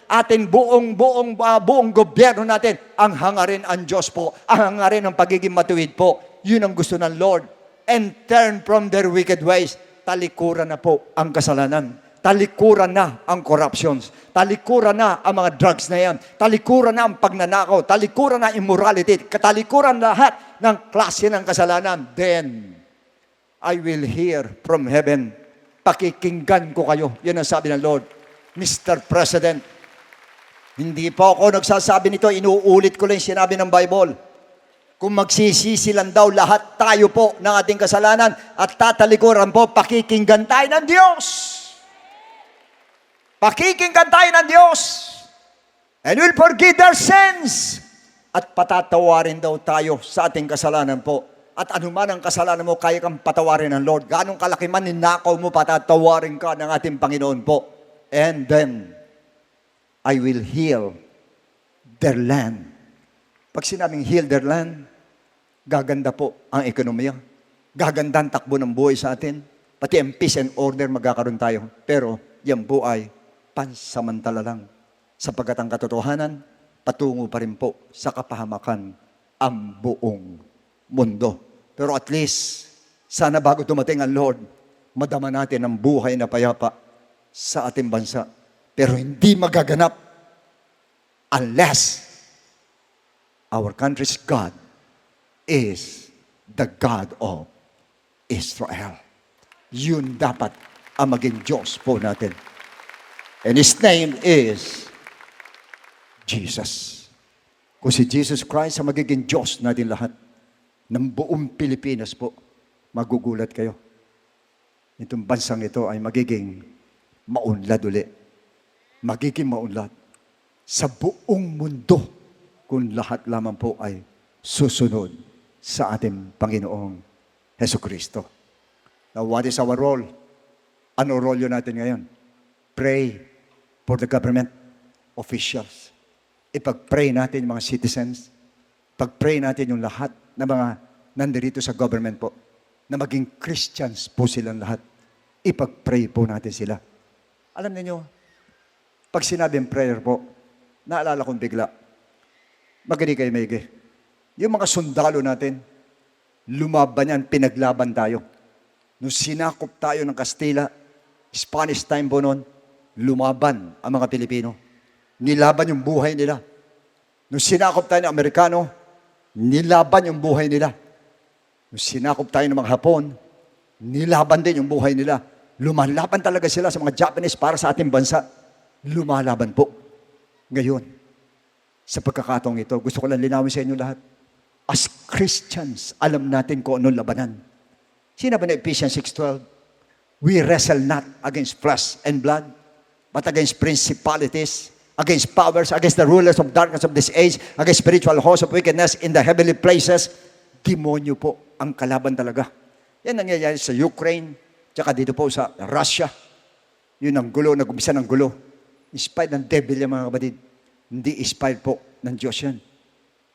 Speaker 3: ating buong gobyerno natin, ang hangarin ang Diyos po, ang hangarin ang pagiging matuwid po. Yun ang gusto ng Lord. And turn from their wicked ways. Talikuran na po ang kasalanan. Talikuran na ang corruptions. Talikuran na ang mga drugs na yan. Talikuran na ang pagnanakaw. Talikuran na immorality. Talikuran lahat ng klase ng kasalanan. Then, I will hear from heaven. Pakikinggan ko kayo. Yan ang sabi ng Lord. Mr. President, hindi po ako nagsasabi nito. Inuulit ko lang yung sinabi ng Bible. Kung magsisisi lang daw lahat tayo po ng ating kasalanan at tatalikuran po, pakikinggan tayo ng Diyos. Pakikinggan tayo ng Diyos. And will forgive their sins. At patatawarin daw tayo sa ating kasalanan po. At anuman ang kasalanan mo, kaya kang patawarin ng Lord. Ganong kalaki man ninakaw mo, patatawarin ka ng ating Panginoon po. And then, I will heal their land. Pag sinabing heal their land, gaganda po ang ekonomiya. Gaganda ang takbo ng buhay sa atin. Pati ang peace and order magkakaroon tayo. Pero yan po ay pansamantala lang. Sapagkat ang katotohanan, patungo pa rin po sa kapahamakan ang buong mundo. Pero at least, sana bago dumating ang Lord, madama natin ang buhay na payapa sa ating bansa. Pero hindi magaganap unless our country's God is the God of Israel. Yun dapat ang maging Diyos po natin. And His name is Jesus. Kung si Jesus Christ ang magiging Diyos natin lahat, ng buong Pilipinas po, magugulat kayo. Itong bansang ito ay magiging maunlad uli. Magiging maunlad sa buong mundo kung lahat lamang po ay susunod sa ating Panginoong Hesukristo. Now, what is our role? Ano role yun natin ngayon? Pray for the government officials. Ipag-pray natin yung mga citizens. Pag-pray natin yung lahat na mga nandirito sa government po, na maging Christians po silang lahat. Ipag-pray po natin sila. Alam niyo, pag sinabing prayer po, naalala kong bigla, magaling kayo maigi. Yung mga sundalo natin, lumaban yan, pinaglaban tayo. Nung sinakop tayo ng Kastila, Spanish time po noon, lumaban ang mga Pilipino. Nilaban yung buhay nila. Nung sinakop tayo ng Amerikano, nilaban yung buhay nila. Nung sinakop tayo ng mga Hapon, nilaban din yung buhay nila. Lumalaban talaga sila sa mga Japanese para sa ating bansa. Lumalaban po. Ngayon, sa pagkakataong ito, gusto ko lang linawin sa inyo lahat. As Christians, alam natin kung anong labanan. Sinabi na Ephesians 6:12, we wrestle not against flesh and blood, but against principalities, against powers, against the rulers of darkness of this age, against spiritual hosts of wickedness in the heavenly places. Demonyo po ang kalaban talaga. Yan nangyayari sa Ukraine, tsaka dito po sa Russia. Yun ang gulo, nag-umpisa ng gulo. Inspired ng devil yan, mga kapatid. Hindi inspired po ng Diyos yan.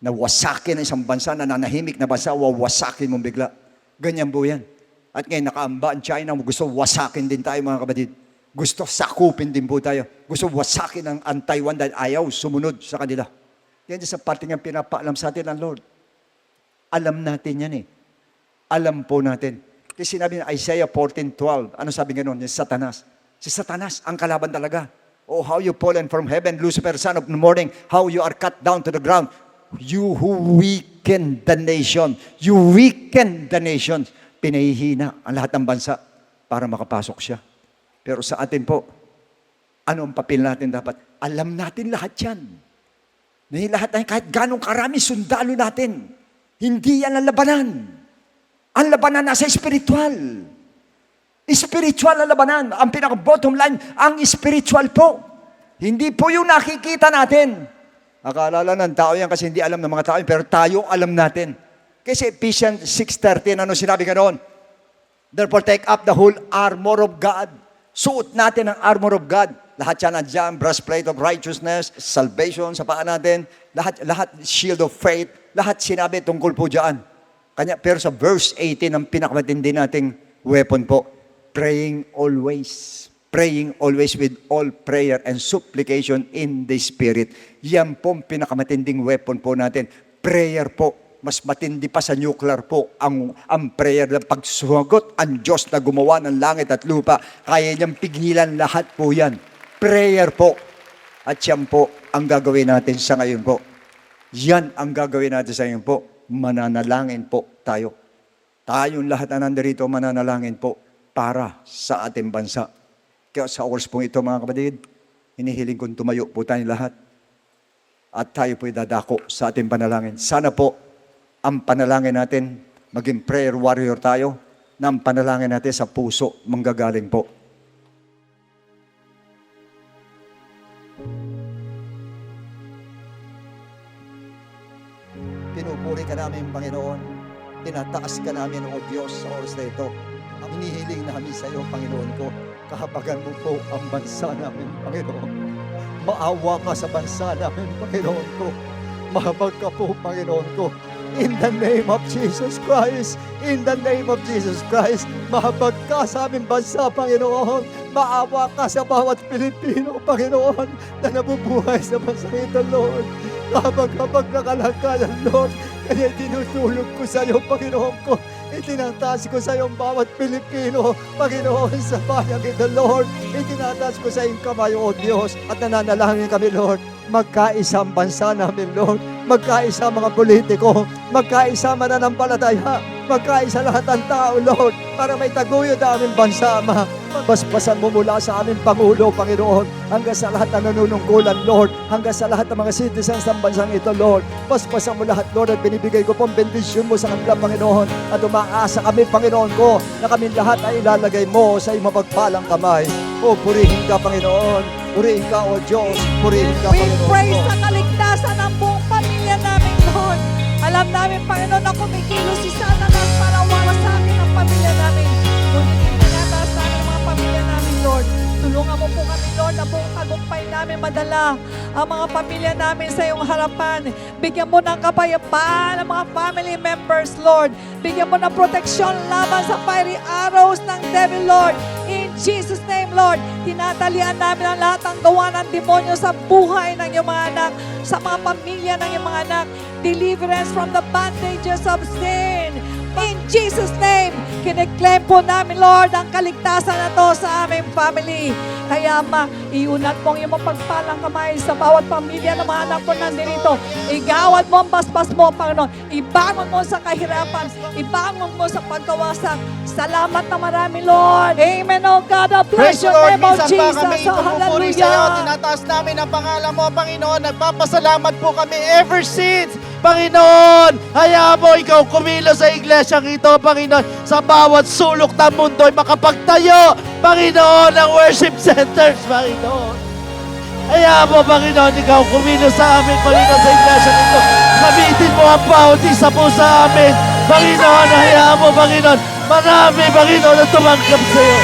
Speaker 3: Nawasakin ang isang bansa, nananahimik na bansa, wawasakin mong bigla. Ganyan po yan. At ngayon, nakaamba ang China, gusto wasakin din tayo, mga kapatid. Gusto sakupin din po tayo. Gusto wasakin ang Taiwan dahil ayaw sumunod sa kanila. Yan sa parte ng pinapaalam sa atin ng Lord. Alam natin yan eh. Alam po natin. Kasi sinabi ng Isaiah 14:12, ano sabi nga nun? Yung Satanas. Si Satanas ang kalaban talaga. Oh, how you fallen from heaven, Lucifer, son of the morning, how you are cut down to the ground. You who weaken the nation. You weaken the nation. Pinahihina ang lahat ng bansa para makapasok siya. Pero sa atin po, ano ang papel natin dapat? Alam natin lahat yan. Lahat na kahit ganong karami sundalo natin. Hindi yan ang labanan. Ang labanan nasa espiritual. Spiritual na labanan. Ang pinaka-bottom line, ang spiritual po. Hindi po yung nakikita natin. Akala lang ng tao yan kasi hindi alam ng mga tao, pero tayo alam natin. Kasi Ephesians 6:13, ano sinabi ka noon? Therefore, take up the whole armor of God. Suot natin ang armor of God. Lahat yan nandiyan, breastplate of righteousness, salvation sa paa natin, lahat shield of faith, lahat sinabi tungkol po dyan. Pero sa verse 18, ang pinakamatindi nating weapon po, praying always. Praying always with all prayer and supplication in the Spirit. Yan po ang pinakamatinding weapon po natin. Prayer po. Mas matindi pa sa nuclear po ang prayer na pagsumagot ang Diyos na gumawa ng langit at lupa. Kaya niyang pigilan lahat po yan. Prayer po. At yan po ang gagawin natin sa ngayon po. Yan ang gagawin natin sa ngayon po. Mananalangin po tayo. Tayong lahat na nandirito mananalangin po para sa ating bansa. Kaya sa oras pong ito mga kapatid, hinihiling kong tumayo po tayong lahat. At tayo po'y dadako sa ating panalangin. Sana po, ang panalangin natin, maging prayer warrior tayo, na ang panalangin natin sa puso manggagaling po. Pinupuri ka namin, Panginoon. Tinataas ka namin, O Diyos, sa oras na ito. Ang hinihiling namin sa iyo, Panginoon ko, kahabagan mo po ang bansa namin, Panginoon. Maawa ka sa bansa namin, Panginoon ko. Mahabag ka po, Panginoon ko. In the name of Jesus Christ, in the name of Jesus Christ, mahabag ka sa aming bansa, Panginoon. Maawa ka sa bawat Pilipino, Panginoon, na nabubuhay sa bansa ito, Lord. Habag-habag na kalagayan, Lord. Kaya tinutulog ko sa iyo, Panginoon ko. Itinataas ko sa iyo ang bawat Pilipino, Panginoon, sa bayan ito, Lord. Itinataas ko sa iyong kamay, O Diyos, at nananalangin kami, Lord. Magkaisa ang bansa namin, Lord. Magkaisa mga politiko. Magkaisa mananampalataya. Magkaisa lahat ng tao, Lord, para may taguyod ang aming bansa, Ama. Basbasan mo mula sa aming Pangulo, Panginoon, hanggang sa lahat ng nanunungkulan, Lord, hanggang sa lahat ng mga citizens ng bansang ito, Lord. Basbasan mo lahat, Lord, at binibigay ko pong bendisyon mo sa kanila, Panginoon. At umaasa kami, Panginoon ko, na kami lahat ay ilalagay mo sa iyong mapagpalang kamay. O, purihin ka, Panginoon. Purihin ka, O Diyos. Purihin ka,
Speaker 2: We
Speaker 3: Panginoon
Speaker 2: pray
Speaker 3: ko.
Speaker 2: sa kaligtasan ng buong pamilya namin, Lord. Alam namin, Panginoon, na kumikilos si Satanas para wala sa akin ang pamilya namin. Ngunit itinataas namin ang mga pamilya namin, Lord. Tulungan mo po kami, Lord, na buong tagumpay namin madala ang mga pamilya namin sa iyong harapan. Bigyan mo ng kapayapaan ang mga family members, Lord. Bigyan mo ng proteksyon laban sa fiery arrows ng devil, Lord. In Jesus' name, Lord, tinatalian namin ang lahat ng gawa ng demonyo sa buhay ng iyong mga anak, sa mga pamilya ng iyong mga anak. Deliverance from the bondages of sin. In Jesus' name, kiniklaim po namin, Lord, ang kaligtasan na to sa aming family. Kaya, Ama, iunat mo ang iyong mapagpalang kamay sa bawat pamilya ng mga anak ko nandito. Igawad mo ang basbas mo, Panginoon. Ibangon mo sa kahirapan. Ibangon mo sa pagkawasak. Salamat na marami, Lord. Amen, oh God. I bless
Speaker 8: Praise the
Speaker 2: your
Speaker 8: Lord.
Speaker 2: name, oh
Speaker 8: Minsan pa kami
Speaker 2: Jesus. Oh,
Speaker 8: tumupuri sa iyo.
Speaker 2: hallelujah.
Speaker 8: Tinataas namin ang pangalan mo, Panginoon. Nagpapasalamat po kami ever since, Panginoon. Hayaan mo ikaw kumilo sa iglesyang ito, Panginoon. Sa bawat sulok ng mundo ay makapagtayo, Panginoon, ng worship centers, Panginoon. Hayaan mo, Panginoon, ikaw kumilo sa amin, Panginoon, sa iglesyang ito. Gamitin mo ang bawat isa po sa amin, Panginoon. Hayaan mo, Panginoon, marami, Panginoon, na tumanggap sa iyo.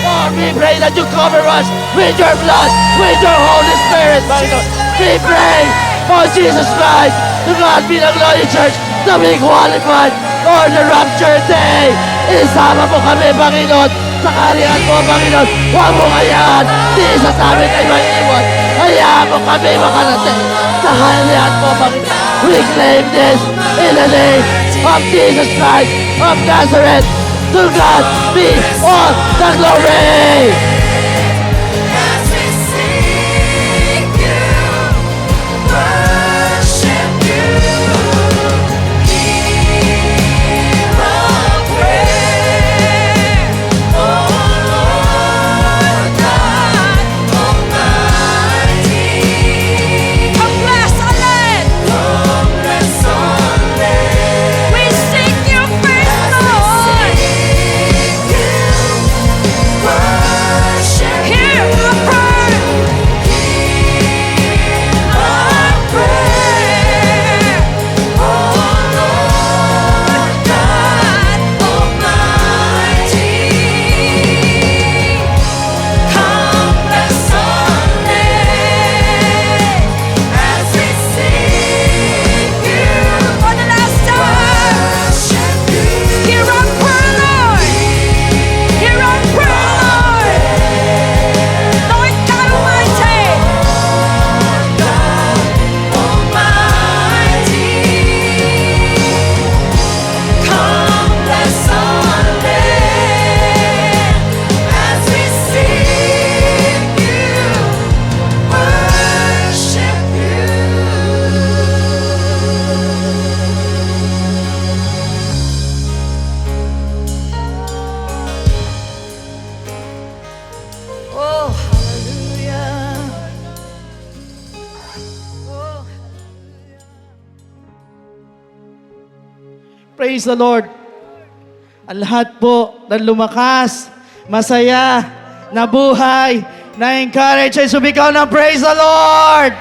Speaker 8: Lord, we pray that you cover us with your blood, with your Holy Spirit, Panginoon. We pray for Jesus Christ, to God be the glory, church, to be qualified for the rapture day. Isama mo kami, Panginoon, sa kaharian mo, Panginoon. Huwag mo kayaan, di isa sa amin ay maiiwan. Hayaan mo kami makarating sa kaharian mo, Panginoon. We claim this in the name of Jesus Christ of Nazareth. To God be all the glory.
Speaker 1: As we seek you, worship you, hear our prayer, oh Lord God Almighty. Come bless our land. Come bless our land. We seek you first, Lord.
Speaker 6: Praise the Lord. Ang lahat po na lumakas, masaya, nabuhay, na-encourage ay sumigaw ng praise the Lord!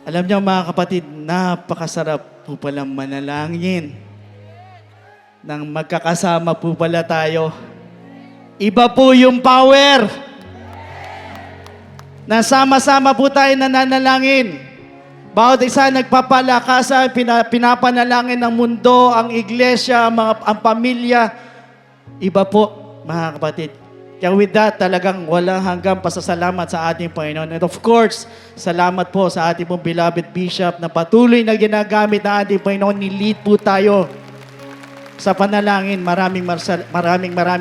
Speaker 6: Alam niyo mga kapatid, napakasarap po palang manalangin. Nang magkakasama po pala tayo. Iba po yung power. Nasama-sama po tayo nananalangin. Bawat isa nagpapalakasan, pinapanalangin ng mundo, ang iglesia, ang pamilya. Iba po, mga kapatid. Kaya with that, talagang walang hanggang pasasalamat sa ating Panginoon. And of course, salamat po sa ating pong beloved Bishop na patuloy na ginagamit na ating Panginoon. Ni-lead po tayo sa panalangin. Maraming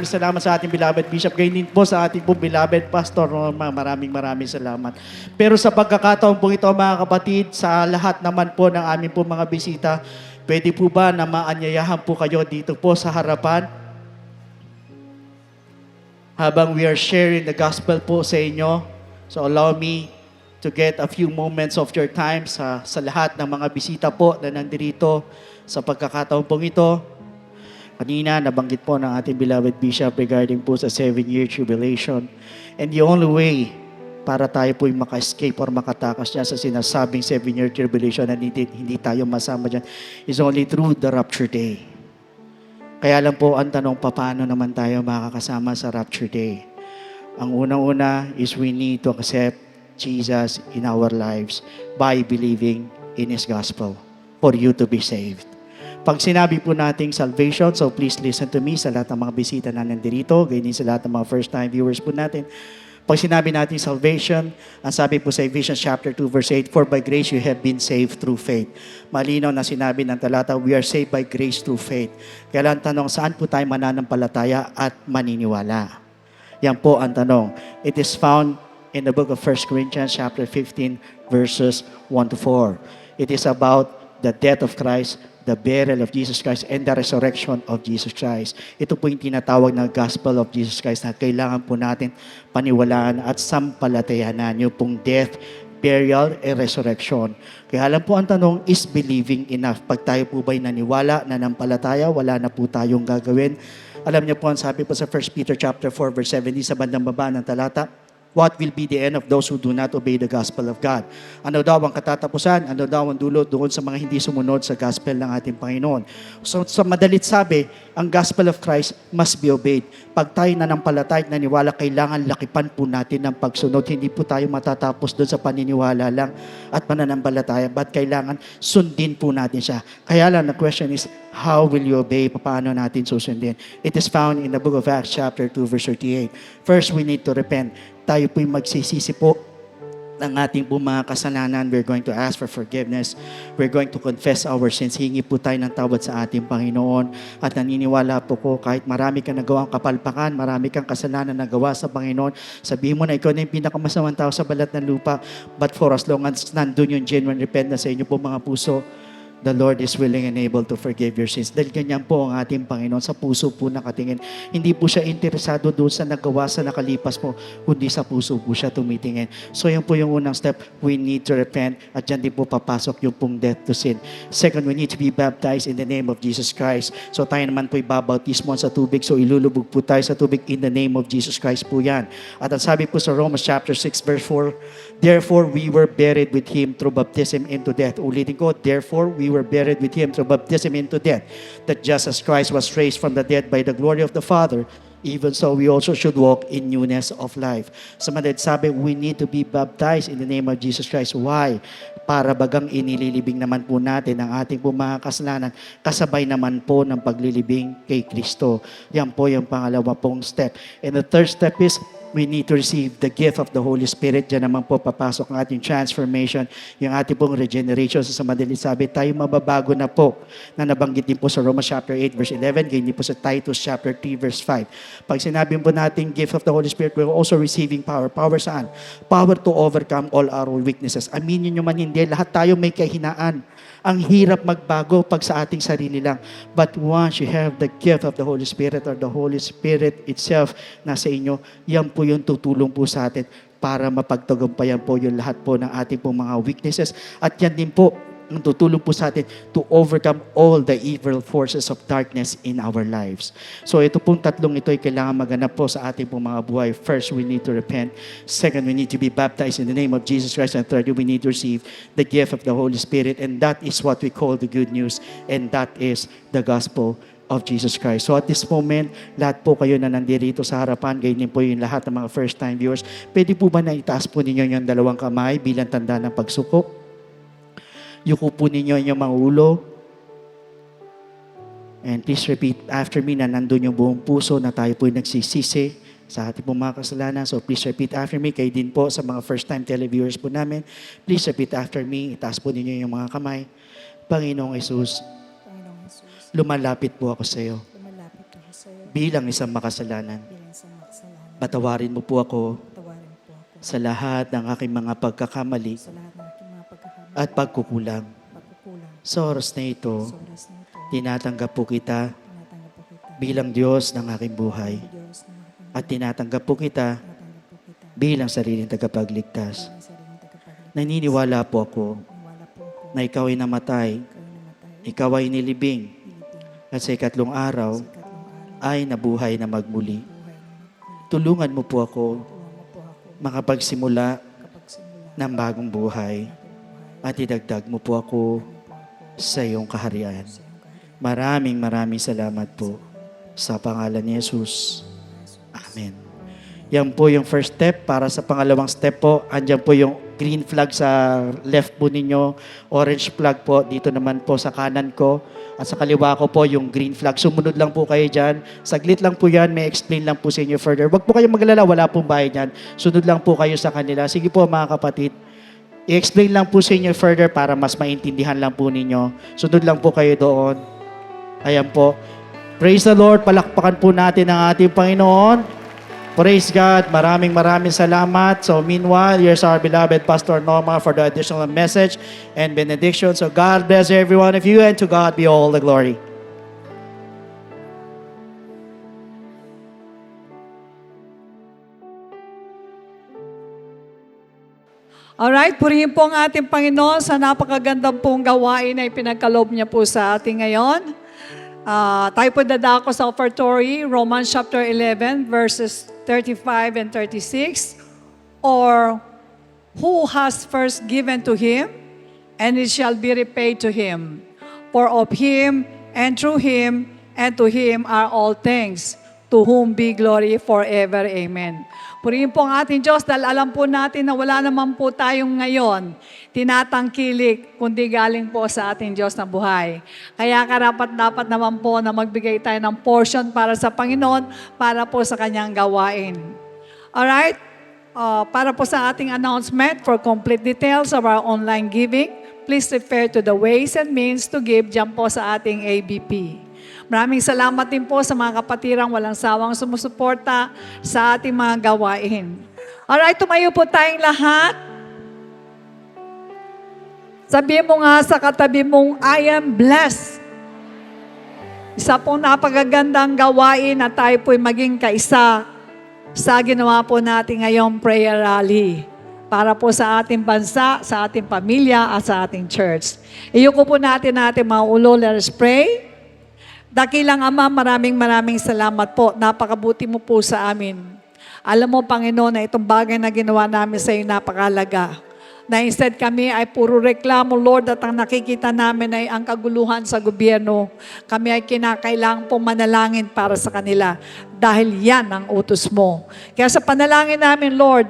Speaker 6: salamat sa ating beloved Bishop. Ganyan din po sa ating pong beloved Pastor Norma. Maraming salamat. Pero sa pagkakataon po ito, mga kapatid, sa lahat naman po ng aming po mga bisita, pwede po ba na maanyayahan po kayo dito po sa harapan? Habang we are sharing the gospel po sa inyo. So allow me to get a few moments of your time sa lahat ng mga bisita po na nandito sa pagkakataon pong ito. Kanina, nabanggit po ng ating beloved Bishop regarding po sa 7-year tribulation. And the only way para tayo po'y maka-escape or makatakas niya sa sinasabing 7-year tribulation na hindi tayo masama dyan is only through the rapture day. Kaya lang po ang tanong, paano naman tayo makakasama sa rapture day? Ang unang-una is we need to accept Jesus in our lives by believing in His gospel for you to be saved. Pag sinabi po nating salvation, so please listen to me sa lahat ng mga bisita na nandito, ganyan sa lahat ng mga first-time viewers po natin. Pag sinabi natin salvation, ang sabi po sa Ephesians chapter 2 verse 8, for by grace you have been saved through faith. Malinaw na sinabi ng talata, we are saved by grace through faith. Kaya lang tanong, saan po tayo mananampalataya at maniniwala? Yan po ang tanong. It is found in the book of 1 Corinthians chapter 15 verses 1 to 4. It is about the death of Christ, the burial of Jesus Christ, and the resurrection of Jesus Christ. Ito po yung tinatawag na gospel of Jesus Christ na kailangan po natin paniwalaan at sampalatayanan yung pong death, burial, and resurrection. Kaya alam po ang tanong, is believing enough? Pag tayo po ba'y naniwala, nanampalataya, wala na po tayong gagawin. Alam niyo po ang sabi po sa 1 Peter chapter 4 verse 17 sa bandang baba ng talata, what will be the end of those who do not obey the gospel of God? Ano daw ang katatapusan? Ano daw ang dulot doon sa mga hindi sumunod sa gospel ng ating Panginoon? So sa madalit sabi, ang gospel of Christ must be obeyed. Pag tayo nanampalataya at naniwala, kailangan lakipan po natin ng pagsunod. Hindi po tayo matatapos doon sa paniniwala lang at pananampalataya, but kailangan sundin po natin siya. Kaya lang, the question is, how will you obey? Paano natin susundin? It is found in the book of Acts chapter 2 verse 38. First, we need to repent. Tayo po'y magsisisi po ng ating po mga kasalanan. We're going to ask for forgiveness. We're going to confess our sins. Hingi po tayo ng tawad sa ating Panginoon. At naniniwala po ko, kahit marami kang nagawang kapalpakan, marami kang kasalanan na nagawa sa Panginoon, sabihin mo na ikaw na yung pinakamasamang tao sa balat ng lupa. But for as long as nandun yung genuine repentance sa inyo po mga puso, the Lord is willing and able to forgive your sins. Dahil ganyan po ang ating Panginoon, sa puso po nakatingin. Hindi po siya interesado doon sa nagawa sa nakalipas mo, kundi sa puso po siya tumitingin. So yun po yung unang step, we need to repent, at dyan din po papasok yung pong death to sin. Second, we need to be baptized in the name of Jesus Christ. So tayo naman po ibabautismo sa tubig, so ilulubog po tayo sa tubig in the name of Jesus Christ po yan. At ang sabi po sa Romans chapter 6 verse 4, therefore we were buried with Him through baptism into death. Ulitin ko, therefore we were buried with Him through baptism into death, that just as Christ was raised from the dead by the glory of the Father, even so we also should walk in newness of life. Sa madalit sabi, we need to be baptized in the name of Jesus Christ. Why? Para bagang inililibing naman po natin ang ating po mga kasalanan, kasabay naman po ng paglilibing kay Kristo. Yan po yung pangalawa pong step. And the third step is, we need to receive the gift of the Holy Spirit. Diyan naman po papasok ang ating transformation, yung ating pong regeneration. So sa madalit sabi, tayo mababago na po, na nabanggit din po sa Romans chapter 8 verse 11, ganyan po sa Titus chapter 3 verse 5. Pag sinabi po natin gift of the Holy Spirit, we're also receiving power. Power saan? Power to overcome all our weaknesses. Aminin nyo man hindi, lahat tayo may kahinaan. Ang hirap magbago pag sa ating sarili lang. But once you have the gift of the Holy Spirit, or the Holy Spirit itself nasa inyo, yan po yung tutulong po sa atin para mapagtagumpayan po yung lahat po ng ating pong mga weaknesses. At yan din po ang tutulong po sa atin to overcome all the evil forces of darkness in our lives. So ito pong tatlong ito ay kailangan maganap po sa ating pong mga buhay. First, we need to repent. Second, we need to be baptized in the name of Jesus Christ. And third, we need to receive the gift of the Holy Spirit. And that is what we call the good news. And that is the gospel of Jesus Christ. So at this moment, lahat po kayo na nandito sa harapan, ganyan po yung lahat ng mga first-time viewers, pwede po ba na itaas po ninyo yung dalawang kamay bilang tanda ng pagsuko? Yuko po ninyo yung mga ulo. And please repeat after me na nandun yung buong puso na tayo po yung nagsisisi sa ating pong mga kasalanan. So please repeat after me. Kayo din po sa mga first-time televiewers po namin. Please repeat after me. Itaas po ninyo yung mga kamay. Panginoong Jesus, lumalapit po ako sa iyo bilang isang makasalanan. Patawarin mo po ako sa lahat ng aking mga pagkakamali at pagkukulang. Sa oras na ito, tinatanggap po kita bilang Diyos ng aking buhay. At tinatanggap po kita bilang sariling tagapagligtas. Naniniwala po ako na ikaw ay namatay, ikaw ay nilibing, at sa ikatlong araw ay nabuhay na magmuli. Tulungan mo po ako makapagsimula ng bagong buhay at idagdag mo po ako sa iyong kaharian. Maraming salamat po sa pangalan ni Jesus. Amen. Yan po yung first step. Para sa pangalawang step po, andyan po yung green flag sa left po ninyo, orange flag po dito naman po sa kanan ko, at sa kaliwa ko po yung green flag. Sumunod lang po kayo dyan. Saglit lang po yan, may explain lang po sa inyo further. Huwag po kayong maglala, wala pong bahay dyan. Sunod lang po kayo sa kanila. Sige po mga kapatid, i-explain lang po sa inyo further para mas maintindihan lang po ninyo. Sunod lang po kayo doon. Ayan po. Praise the Lord. Palakpakan po natin ang ating Panginoon. Praise God. Maraming salamat. So meanwhile, here's our beloved Pastor Norma for the additional message and benediction. So God bless every one of you, and to God be all the glory.
Speaker 2: Alright, purihin po ang ating Panginoon sa napakagandang pong gawain na ipinagkaloob niya po sa ating ngayon. Tayo po dadako sa offertory, Romans chapter 11, verses 35 and 36. Or, who has first given to him, and it shall be repaid to him. For of him, and through him, and to him are all things, to whom be glory forever. Amen. Purihin po ang ating Diyos dahil alam po natin na wala naman po tayong ngayon tinatangkilik kundi galing po sa ating Diyos na buhay. Kaya karapat-dapat naman po na magbigay tayo ng portion para sa Panginoon, para po sa kanyang gawain. Alright? Para po sa ating announcement for complete details of our online giving, please refer to the ways and means to give dyan po sa ating ABP. Maraming salamat din po sa mga kapatirang walang sawang sumusuporta sa ating mga gawain. Alright, tumayo po tayong lahat. Sabihin mo nga sa katabi mong, I am blessed. Isa pong napakagandang gawain na tayo po'y maging kaisa sa ginawa po natin ngayong prayer rally para po sa ating bansa, sa ating pamilya, at sa ating church. Iyuko po natin mga ulo. Let us pray. Dakilang Ama, maraming salamat po. Napakabuti mo po sa amin. Alam mo, Panginoon, na itong bagay na ginawa namin sa iyo napakalaga. Na instead kami ay puro reklamo, Lord, at ang nakikita namin ay ang kaguluhan sa gobyerno. Kami ay kinakailangan pong manalangin para sa kanila dahil yan ang utos mo. Kaya sa panalangin namin, Lord,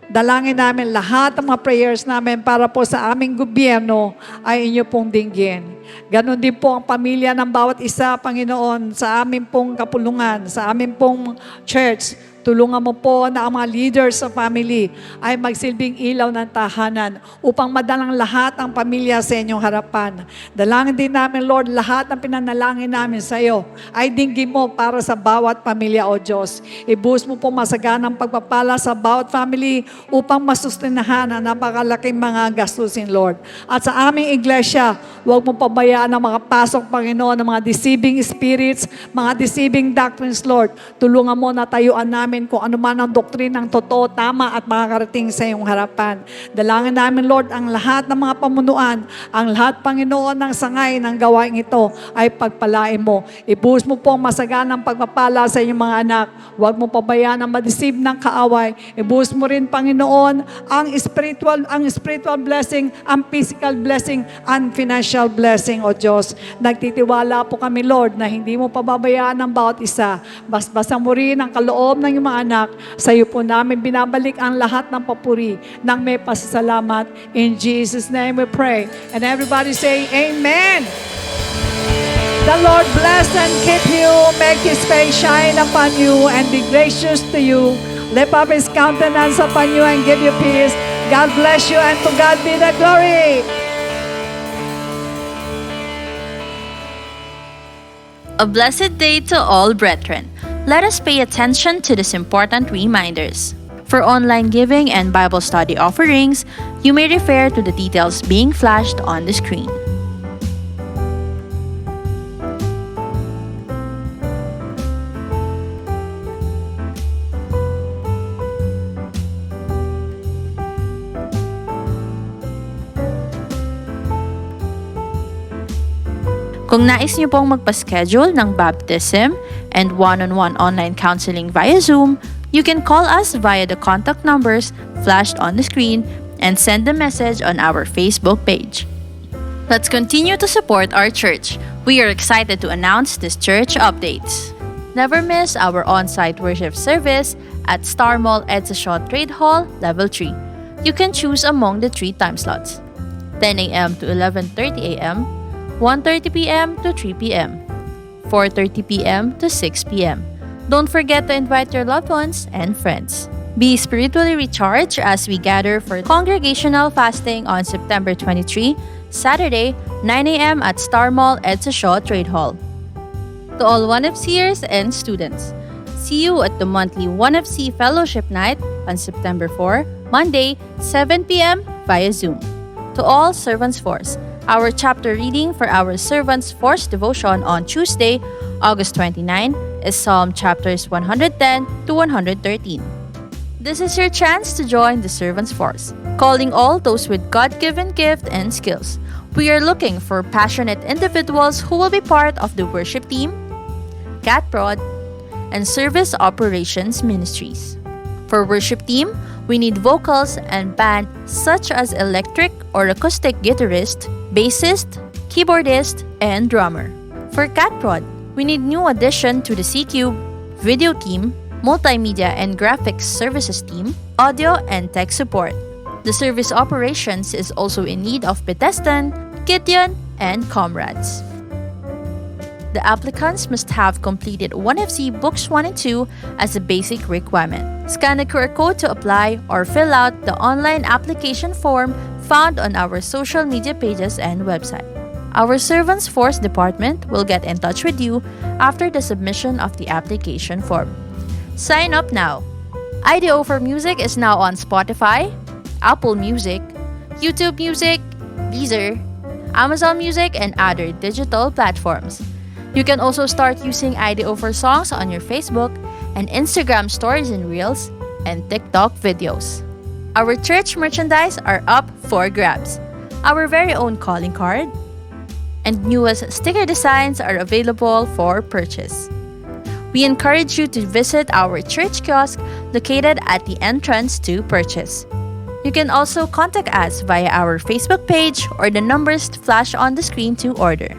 Speaker 2: dalangin namin lahat ng mga prayers namin para po sa aming gobyerno ay inyo pong dinggin. Ganon din po ang pamilya ng bawat isa, Panginoon, sa aming pong kapulungan, sa aming pong church. Tulungan mo po na ang mga leaders sa family ay magsilbing ilaw ng tahanan upang madalang lahat ang pamilya sa inyong harapan. Dalangin din namin, Lord, lahat ng pinanalangin namin sa iyo ay dinggin mo para sa bawat pamilya, O Diyos. Ibuhos mo po masaganang pagpapala sa bawat family upang masustenahan ang napakalaking mga gastusin, Lord. At sa aming iglesia, huwag mo pabayaan na makapasok, Panginoon, ng mga deceiving spirits, mga deceiving doctrines, Lord. Tulungan mo na tayuan namin namin kung ano man ang doktrinang totoo, tama at makakarating sa iyong harapan. Dalangin namin, Lord, ang lahat ng mga pamunuan, ang lahat, Panginoon, ng sangay ng gawain ito ay pagpalain mo. Ibuhos mo po ang masaganang pagpapala sa inyong mga anak. Huwag mo pabayaan ang madisib ng kaaway. Ibuhos mo rin, Panginoon, ang spiritual blessing, ang physical blessing, ang financial blessing, O Diyos. Nagtitiwala po kami, Lord, na hindi mo pababayaan ang bawat isa. Basbasan mo rin ang kaloob ng iyong mga anak. Sa iyo po namin binabalik ang lahat ng papuri ng may pasasalamat. In Jesus' name we pray. And everybody say, Amen. The Lord bless and keep you, make His face shine upon you, and be gracious to you. Lift up His countenance upon you and give you peace. God bless you, and to God be the glory.
Speaker 10: A blessed day to all brethren. Let us pay attention to these important reminders. For online giving and Bible study offerings, you may refer to the details being flashed on the screen. Kung nais niyo pong magpa-schedule ng baptism and one-on-one online counseling via Zoom, you can call us via the contact numbers flashed on the screen and send a message on our Facebook page. Let's continue to support our church. We are excited to announce these church updates. Never miss our on-site worship service at Star Mall Edsa Shaw Trade Hall, Level 3. You can choose among the 3 time slots: 10 a.m. to 11:30 a.m., 1:30 p.m. to 3 p.m., 4:30 p.m. to 6 p.m. Don't forget to invite your loved ones and friends. Be spiritually recharged as we gather for congregational fasting on September 23, Saturday, 9 a.m. at Star Mall Edsa Shaw Trade Hall. To all 1FCers and students, see you at the monthly 1FC Fellowship Night on September 4, Monday, 7 p.m. via Zoom. To all Servants Force, our chapter reading for our Servants Force devotion on Tuesday, August 29, is Psalm chapters 110 to 113. This is your chance to join the Servants Force, calling all those with God-given gift and skills. We are looking for passionate individuals who will be part of the worship team, CatProd, and Service Operations Ministries. For worship team, we need vocals and band such as electric or acoustic guitarist, bassist, keyboardist, and drummer. For CatProd, we need new addition to the C-Cube, video team, multimedia and graphics services team, audio and tech support. The service operations is also in need of Bethesdan, Gideon, and comrades. The applicants must have completed 1FC Books 1 and 2 as a basic requirement. Scan the QR code to apply or fill out the online application form found on our social media pages and website. Our Servants Force department will get in touch with you after the submission of the application form. Sign up now. IDO for Music is now on Spotify, Apple Music, YouTube Music, Deezer, Amazon Music, and other digital platforms. You can also start using IDO for Songs on your Facebook and Instagram stories and reels and TikTok videos. Our church merchandise are up for grabs. Our very own calling card and newest sticker designs are available for purchase. We encourage you to visit our church kiosk located at the entrance to purchase. You can also contact us via our Facebook page or the numbers flashed on the screen to order.